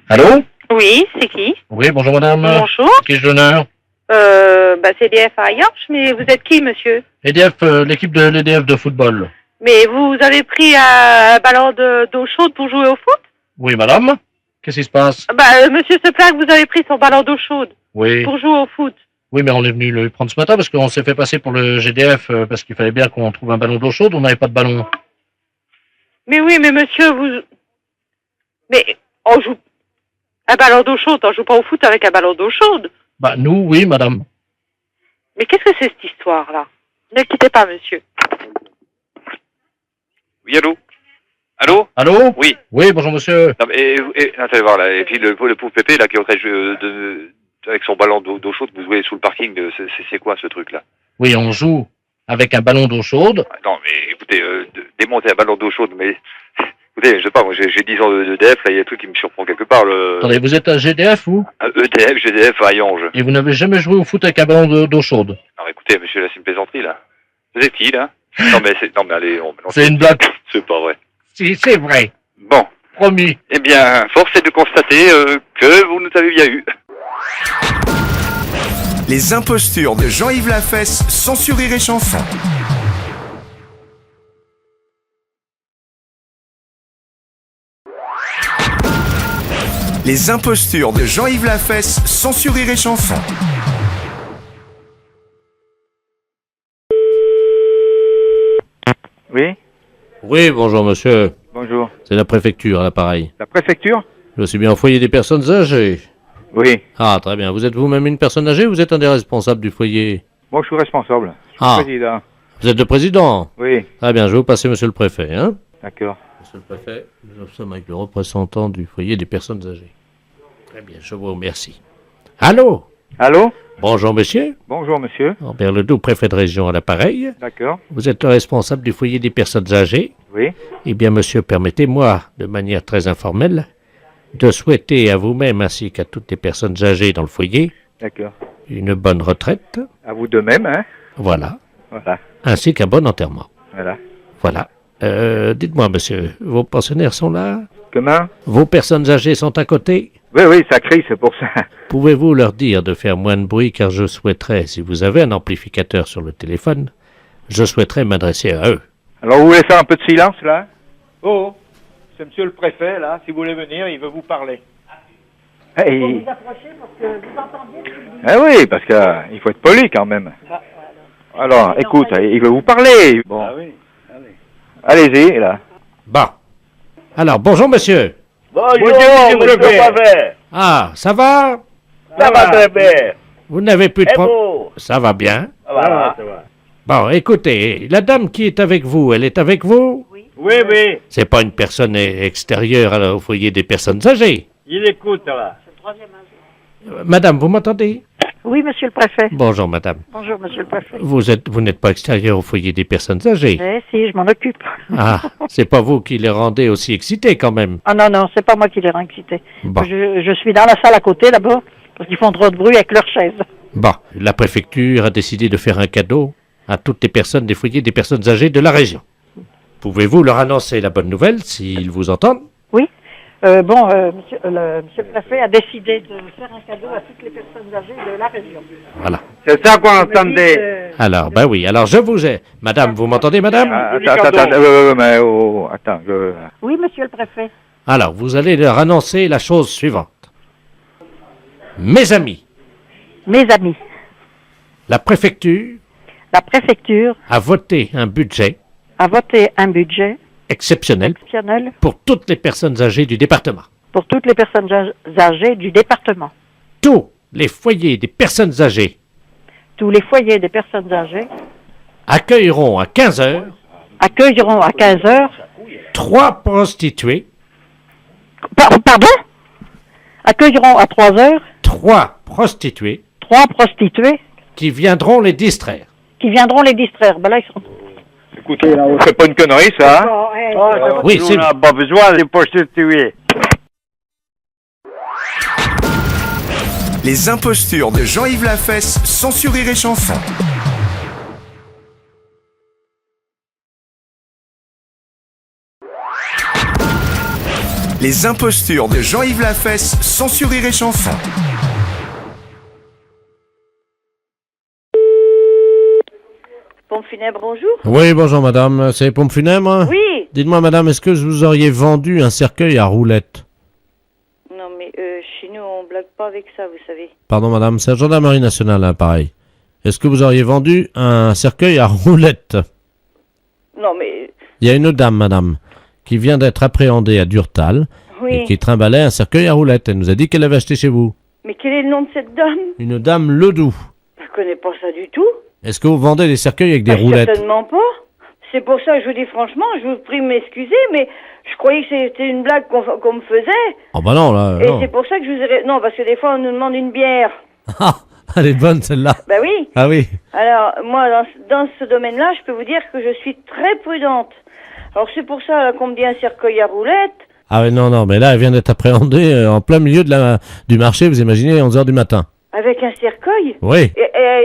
Allô? Oui, c'est qui? Oui, bonjour madame. Bonjour. Qui est l'honneur? C'est EDF à Yorche, mais vous êtes qui, monsieur? EDF, l'équipe de l'EDF de football. Mais vous avez pris un ballon d'eau chaude pour jouer au foot? Oui, madame. Qu'est-ce qui se passe? Monsieur se plaint que vous avez pris son ballon d'eau chaude Oui. pour jouer au foot. Oui, mais on est venu le prendre ce matin parce qu'on s'est fait passer pour le GDF parce qu'il fallait bien qu'on trouve un ballon d'eau chaude. On n'avait pas de ballon. Mais oui, mais monsieur, Mais on joue... Un ballon d'eau chaude, on joue pas au foot avec un ballon d'eau chaude. Bah, nous, oui, madame. Mais qu'est-ce que c'est cette histoire-là? Ne quittez pas, monsieur. Oui, allô? Allô? Allô? Oui. Oui, bonjour, monsieur. Non, attendez voir, là. Et puis le pauvre Pépé, là, qui est en train de jouer avec son ballon d'eau chaude, vous jouez sous le parking, c'est quoi, ce truc-là? Oui, on joue avec un ballon d'eau chaude. Non, mais écoutez, démonter un ballon d'eau chaude, mais... Écoutez, je sais pas, moi j'ai 10 ans d'EDF, là, il y a un truc qui me surprend quelque part. Attendez, vous êtes un GDF, vous? EDF, GDF, à Yange. Et vous n'avez jamais joué au foot avec un ballon d'eau chaude? Non, écoutez, monsieur, là, c'est une plaisanterie, là. Vous êtes qui, là? Non, mais allez, c'est une blague. C'est pas vrai. Si, c'est vrai. Bon. Promis. Eh bien, force est de constater que vous nous avez bien eu. Les impostures de Jean-Yves Lafesse, sans sur Rire et Chanson. Les impostures de Jean-Yves Lafesse, sans sur Rire et Chanson. Oui. Oui, bonjour monsieur. Bonjour. C'est la préfecture à l'appareil. La préfecture? Je suis bien au foyer des personnes âgées. Oui. Ah, très bien. Vous êtes vous-même une personne âgée ou vous êtes un des responsables du foyer? Moi, je suis responsable. Je suis président. Vous êtes le président? Oui. Très bien, je vais vous passer monsieur le préfet, hein? D'accord. Monsieur le préfet, nous sommes avec le représentant du foyer des personnes âgées. Très bien, je vous remercie. Allô? Allô? Bonjour monsieur. Bonjour monsieur. Robert Ledoux, préfet de région à l'appareil. D'accord. Vous êtes le responsable du foyer des personnes âgées? Oui. Eh bien monsieur, permettez-moi, de manière très informelle, de souhaiter à vous-même ainsi qu'à toutes les personnes âgées dans le foyer D'accord. une bonne retraite. À vous de même, hein? Voilà. Voilà. Ainsi qu'un bon enterrement. Voilà. Voilà. Dites-moi monsieur, vos pensionnaires sont là? Comment? Vos personnes âgées sont à côté? Oui, oui, ça crie, c'est pour ça. Pouvez-vous leur dire de faire moins de bruit car je souhaiterais, si vous avez un amplificateur sur le téléphone, je souhaiterais m'adresser à eux. Alors, vous voulez faire un peu de silence, là? Oh, c'est monsieur le préfet, là. Si vous voulez venir, il veut vous parler. Hey. Vous vous approchez parce que vous entendez ce qu'il dit. Eh oui, parce qu'il faut être poli, quand même. Alors, écoute, il veut vous parler. Bon. Ah oui, Allez-y, là. Bon. Alors, bonjour monsieur. Bonjour, monsieur le préfet. Ah, ça va? Ça va très bien. Vous n'avez plus de Et problème? vous? Ça va bien. Voilà. Bon, écoutez, la dame qui est avec vous, elle est avec vous? Oui, oui. C'est pas une personne extérieure au foyer des personnes âgées. Il écoute, là. Madame, vous m'entendez? Oui, monsieur le préfet. Bonjour madame. Bonjour, monsieur le préfet. Vous n'êtes pas extérieur au foyer des personnes âgées? Eh, si, je m'en occupe. Ah, c'est pas vous qui les rendez aussi excités quand même. Ah non, non, c'est pas moi qui les rends excités. Bon. Je suis dans la salle à côté, d'abord, parce qu'ils font trop de bruit avec leurs chaises. Bon, la préfecture a décidé de faire un cadeau à toutes les personnes des foyers des personnes âgées de la région. Pouvez-vous leur annoncer la bonne nouvelle s'ils vous entendent? Oui. Monsieur le préfet a décidé de faire un cadeau à toutes les personnes âgées de la région. Voilà. C'est ça qu'on entendait. Alors, ben oui, alors je vous ai... Madame, vous m'entendez, madame? Attends, Oui, monsieur le préfet. Alors, vous allez leur annoncer la chose suivante. Mes amis, Mes amis, la préfecture la préfecture a voté un budget a voté un budget exceptionnel exceptionnel pour toutes les personnes âgées du département. pour toutes les personnes âgées du département. Tous les foyers des personnes âgées Tous les foyers des personnes âgées accueilleront à 15 heures accueilleront à 15 heures 3 prostituées. Pardon? Accueilleront à 3 heures 3 prostituées 3 prostituées qui viendront les distraire. qui viendront les distraire. Ben là, ils sont... Écoutez, c'est pas une connerie, ça, hein? Oui, c'est... On n'a pas besoin de prostituées. Les impostures de Jean-Yves Lafesse, sans sur Rire et Chanson. Les impostures de Jean-Yves Lafesse, sans sur Rire et Chanson. Pompe funèbre, bonjour. Oui, bonjour madame, c'est les pompes funèbres? Oui. Dites-moi madame, est-ce que vous auriez vendu un cercueil à roulettes? Non, mais chez nous, on blague pas avec ça, vous savez. Pardon madame, c'est la gendarmerie nationale, hein, pareil. Est-ce que vous auriez vendu un cercueil à roulettes? Non, mais... Il y a une dame, madame, qui vient d'être appréhendée à Durtal Oui. et qui trimbalait un cercueil à roulettes. Elle nous a dit qu'elle l'avait acheté chez vous. Mais quel est le nom de cette dame? Une dame Ledoux. Je connais pas ça du tout. Est-ce que vous vendez des cercueils avec des Bah, roulettes? certainement pas. C'est pour ça que je vous dis franchement, je vous prie de m'excuser, mais je croyais que c'était une blague qu'on me faisait. Oh bah non, là, Et non. c'est pour ça que je vous ai... Non, parce que des fois, on nous demande une bière. Ah, elle est bonne celle-là. Bah oui. Ah oui. Alors, moi, dans ce domaine-là, je peux vous dire que je suis très prudente. Alors, c'est pour ça là, qu'on me dit un cercueil à roulettes. Ah ouais, non, mais là, elle vient d'être appréhendée en plein milieu du marché, vous imaginez, 11h du matin. Avec un cercueil. Oui.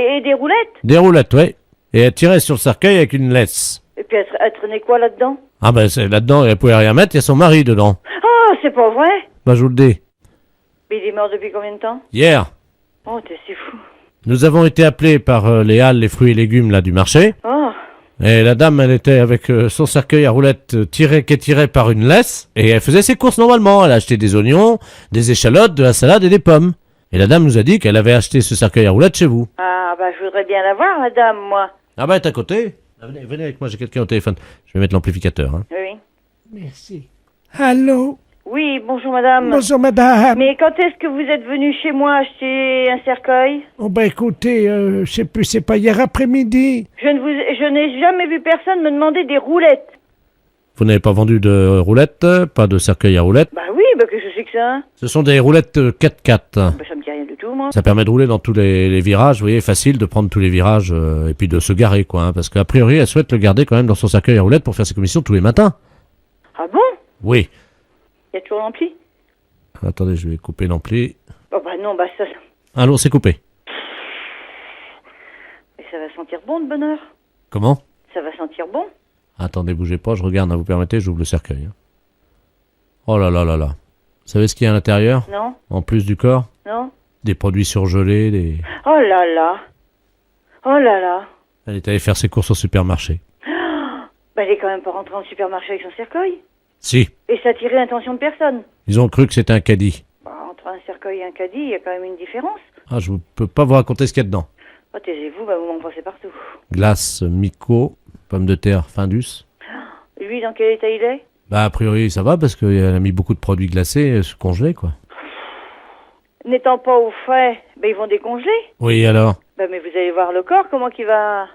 Et des roulettes. Des roulettes, oui. Et elle tirait sur le cercueil avec une laisse. Et puis, elle traînait quoi là-dedans? Ah ben, c'est là-dedans, elle pouvait rien mettre, il y a son mari dedans. Oh, c'est pas vrai. Bah, je vous le dis. Mais il est mort depuis combien de temps? Hier, Oh, c'est fou. nous avons été appelés par les halles, les fruits et légumes, là, du marché. Oh. Et la dame, elle était avec son cercueil à roulettes qui est tiré par une laisse. Et elle faisait ses courses normalement. Elle a acheté des oignons, des échalotes, de la salade et des pommes. Et la dame nous a dit qu'elle avait acheté ce cercueil à roulettes chez vous. Ah, bah, je voudrais bien la voir, la dame, moi. Ah bah, elle est à côté. Ah, venez avec moi, j'ai quelqu'un au téléphone. Je vais mettre l'amplificateur. Hein. Oui. Merci. Allô? Oui, bonjour, madame. Bonjour, madame. Mais quand est-ce que vous êtes venu chez moi acheter un cercueil? Oh ben écoutez, je sais plus, c'est pas hier après-midi. Je n'ai jamais vu personne me demander des roulettes. Vous n'avez pas vendu de roulettes, pas de cercueil à roulettes. Bah oui, bah que je sais que ça. Ce sont des roulettes 4x4. Bah ça me dit rien du tout, moi. Ça permet de rouler dans tous les virages, vous voyez, facile de prendre tous les virages et puis de se garer, quoi. Hein, parce qu'a priori, elle souhaite le garder quand même dans son cercueil à roulettes pour faire ses commissions tous les matins. Ah bon? Oui. Il y a toujours l'ampli? Attendez, je vais couper l'ampli. Oh bah non, bah ça... Allô, c'est coupé. Mais ça va sentir bon, de bonheur. Comment? Ça va sentir bon. Attendez, bougez pas, je regarde, hein, vous permettez, j'ouvre le cercueil. Hein. Oh là là là là. Vous savez ce qu'il y a à l'intérieur? Non. En plus du corps? Non. Des produits surgelés, des... Oh là là. Oh là là. Elle est allée faire ses courses au supermarché. Bah elle est quand même pas rentrée en supermarché avec son cercueil. Si. Et ça attirait l'attention de personne. Ils ont cru que c'était un caddie. Bah, entre un cercueil et un caddie, il y a quand même une différence. Ah, je peux pas vous raconter ce qu'il y a dedans. Oh, taisez-vous, bah vous m'en passez partout. Glace, Mico, pommes de terre, Findus. Lui, dans quel état il est? Bah, a priori, ça va parce qu'elle a mis beaucoup de produits glacés, congelés, quoi. N'étant pas au frais, bah ils vont décongeler. Oui, alors? Bah mais vous allez voir le corps, comment qu'il va...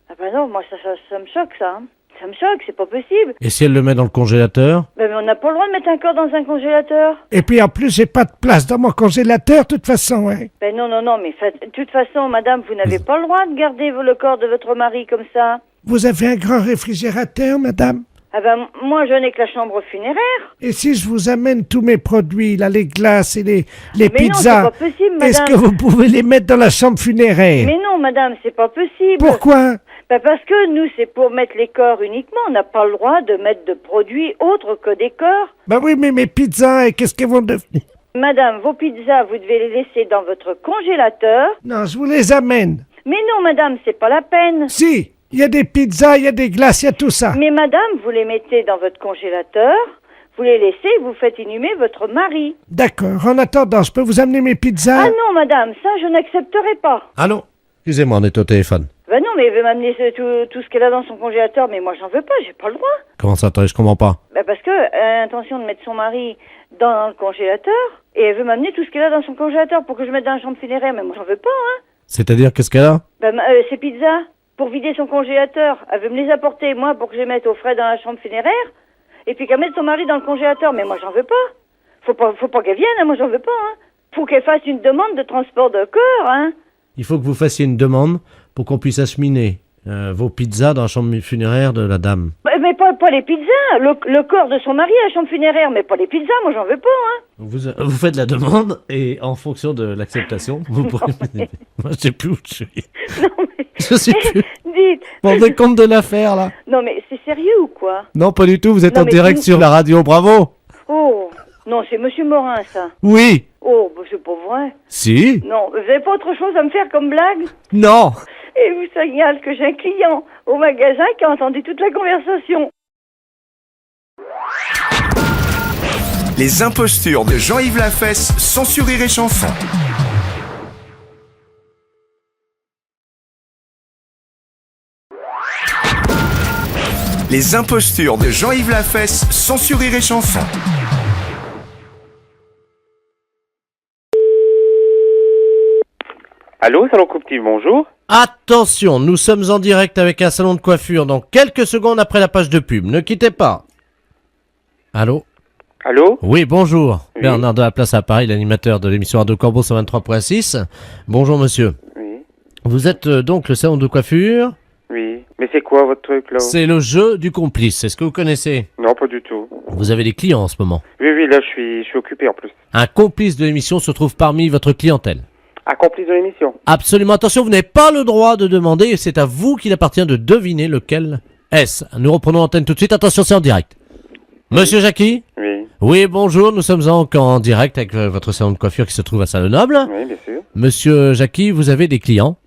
Ah bah non, moi ça me choque, ça. Hein. Ça me choque, c'est pas possible. Et si elle le met dans le congélateur? Bah mais on n'a pas le droit de mettre un corps dans un congélateur. Et puis en plus, j'ai pas de place dans mon congélateur, de toute façon, hein. Ben non, mais de toute façon, madame, vous n'avez pas le droit de garder le corps de votre mari comme ça. Vous avez un grand réfrigérateur, madame? Ah ben, moi, je n'ai que la chambre funéraire. Et si je vous amène tous mes produits, là, les glaces et les mais pizzas, non, c'est pas possible, madame. est-ce que vous pouvez les mettre dans la chambre funéraire? Mais non, madame, c'est pas possible. Pourquoi? Ben parce que nous, c'est pour mettre les corps uniquement. On n'a pas le droit de mettre de produits autres que des corps. Ben oui, mais mes pizzas, qu'est-ce qu'elles vont devenir? Madame, vos pizzas, vous devez les laisser dans votre congélateur. Non, je vous les amène. Mais non, madame, c'est pas la peine. Si, il y a des pizzas, il y a des glaces, il y a tout ça. Mais madame, vous les mettez dans votre congélateur, vous les laissez et vous faites inhumer votre mari. D'accord, en attendant, je peux vous amener mes pizzas? Ah non, madame, ça, je n'accepterai pas. Allô? Excusez-moi, on est au téléphone. Ben non, mais elle veut m'amener tout ce qu'elle a dans son congélateur, mais moi, j'en veux pas, j'ai pas le droit. Comment ça, attendez, je comprends pas. Ben parce que elle a l'intention de mettre son mari dans le congélateur, et elle veut m'amener tout ce qu'elle a dans son congélateur pour que je mette dans la chambre funéraire, mais moi, j'en veux pas, hein. C'est-à-dire, qu'est-ce qu'elle a? Ben, ces pizzas, pour vider son congélateur, elle veut me les apporter, moi, pour que je les mette au frais dans la chambre funéraire, et puis qu'elle mette son mari dans le congélateur, mais moi, j'en veux pas. Faut pas qu'elle vienne, hein, moi, j'en veux pas, hein. Faut qu'elle fasse une demande de transport de corps, hein. Il faut que vous fassiez une demande pour qu'on puisse acheminer vos pizzas dans la chambre funéraire de la dame. Mais pas les pizzas, le corps de son mari à la chambre funéraire, mais pas les pizzas, moi j'en veux pas, hein. Vous faites la demande et en fonction de l'acceptation, vous pourrez... Moi, je sais plus où je suis. Non, mais... Je sais plus. Dites... Vous rendez compte de l'affaire, là? Non, mais c'est sérieux ou quoi? Non, pas du tout, vous êtes Non, en mais direct sur la radio, bravo. Oh, non, c'est Monsieur Morin, ça. Oui. Oh, bah, c'est pas vrai. Si. Non, vous avez pas autre chose à me faire comme blague? Non. Et vous signale que j'ai un client au magasin qui a entendu toute la conversation. Les impostures de Jean-Yves Lafesse, sans sur Rire et Chanson. Les impostures de Jean-Yves Lafesse, sans sur Rire et Chanson. Allô, Salon Couptif, bonjour. Attention, nous sommes en direct avec un salon de coiffure dans quelques secondes après la page de pub. Ne quittez pas. Allô? Allô? Oui, bonjour. Oui. Bernard de la Place à Paris, l'animateur de l'émission Radio Corbeau 123.6. Bonjour, monsieur. Oui. Vous êtes donc le salon de coiffure? Oui. Mais c'est quoi votre truc, là? C'est le jeu du complice. Est-ce que vous connaissez? Non, pas du tout. Vous avez des clients en ce moment. Oui, là, je suis occupé en plus. Un complice de l'émission se trouve parmi votre clientèle. Un complice de l'émission? Absolument. Attention, vous n'avez pas le droit de demander et c'est à vous qu'il appartient de deviner lequel est-ce. Nous reprenons l'antenne tout de suite. Attention, c'est en direct. Monsieur Jackie? Oui. Oui, bonjour. Nous sommes en direct avec votre salon de coiffure qui se trouve à Salles-Noble. Oui, bien sûr. Monsieur Jackie, vous avez des clients.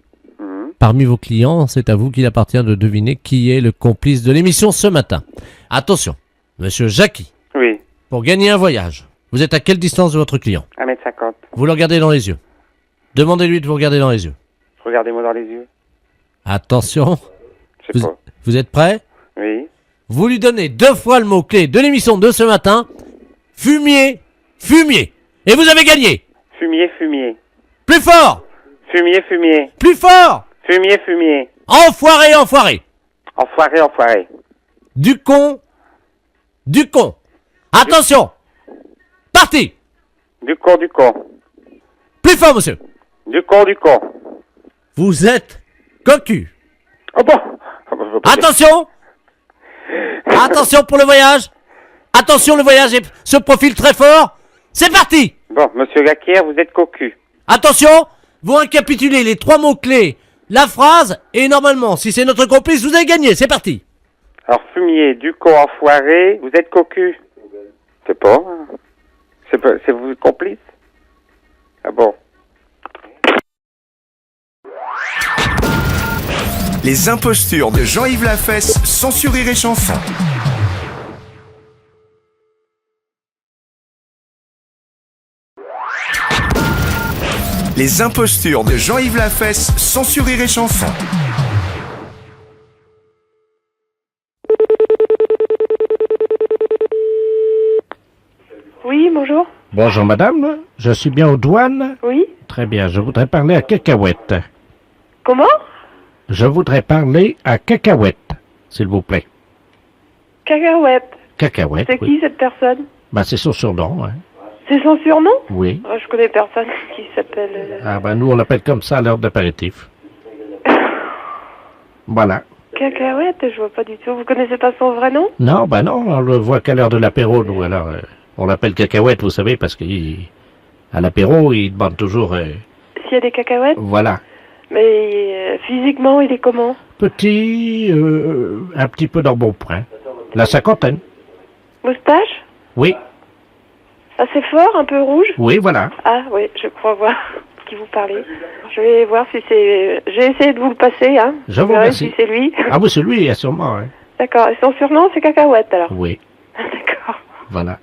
Parmi vos clients, c'est à vous qu'il appartient de deviner qui est le complice de l'émission ce matin. Attention, monsieur Jackie. Oui. Pour gagner un voyage, vous êtes à quelle distance de votre client? 1m50. Vous le regardez dans les yeux. Demandez-lui de vous regarder dans les yeux. Regardez-moi dans les yeux. Attention. Je sais pas. Vous êtes prêt? Oui. Vous lui donnez 2 fois le mot-clé de l'émission de ce matin. Fumier, fumier. Et vous avez gagné. Fumier, fumier. Plus fort. Fumier, fumier. Plus fort. Fumier, fumier. Enfoiré, enfoiré. Enfoiré, enfoiré. Du con. Du con. Attention. Parti. Du con, du con. Plus fort, monsieur. Du con, du con. Vous êtes cocu. Oh bon. Attention. Attention pour le voyage. Attention, le voyage se profile très fort. C'est parti. Bon, monsieur Gaquière, vous êtes cocu. Attention, vous récapitulez les 3 mots-clés, la phrase, et normalement, si c'est notre complice, vous avez gagné. C'est parti. Alors, fumier, du con, enfoiré, vous êtes cocu. C'est pas. C'est vous complice? Ah bon. Les impostures de Jean-Yves Lafesse, sans sur Rire et Chanson. Les impostures de Jean-Yves Lafesse, sans sur Rire et Chanson. Oui, bonjour. Bonjour madame, je suis bien aux douanes? Oui. Très bien, je voudrais parler à Cacahuète. Comment? Je voudrais parler à Cacahuète, s'il vous plaît. Cacahuète. Cacahuète, C'est oui. qui cette personne? Ben, c'est son surnom, hein. C'est son surnom? Oui. Je connais personne qui s'appelle... Ah ben, nous, on l'appelle comme ça à l'heure d'apéritif. Voilà. Cacahuète, je vois pas du tout. Vous connaissez pas son vrai nom? Non, ben non, on le voit qu'à l'heure de l'apéro, nous, alors... on l'appelle Cacahuète, vous savez, parce qu'à l'apéro, il demande toujours... S'il y a des cacahuètes? Voilà. Mais physiquement, il est comment? Petit, un petit peu d'embonpoint. La cinquantaine. Moustache? Oui, Assez fort, un peu rouge? oui, voilà. Ah oui, je crois voir qui vous parlez. Je vais voir si c'est... J'ai essayé de vous le passer, hein. Je vous verrai remercie. si c'est lui. Ah oui, c'est lui, sûrement, hein. D'accord. Et son surnom, c'est Cacahuète, alors? Oui, D'accord. voilà.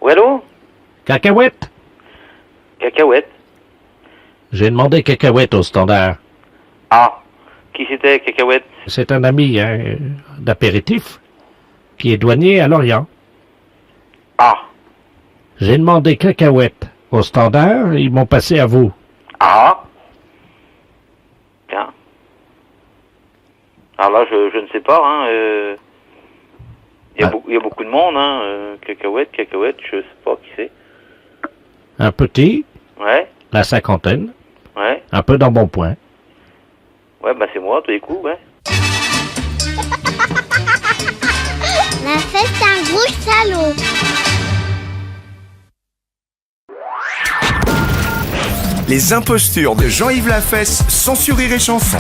Oui, allô? Cacahuète? Cacahuète. J'ai demandé Cacahuète au standard. Ah. Qui c'était, Cacahuète? C'est un ami d'apéritif qui est douanier à Lorient. Ah. J'ai demandé Cacahuète au standard, ils m'ont passé à vous. Ah. Bien. Alors là, je ne sais pas, hein. Il y a beaucoup de monde, hein. Cacahuète, je sais pas qui c'est. Un petit, Ouais, la cinquantaine, ouais. un peu d'embonpoint. Ouais, bah c'est moi, tous les coups, ouais. La fête, c'est un gros salaud. Les impostures de Jean-Yves Lafesse, sans sur Rire et Chanson.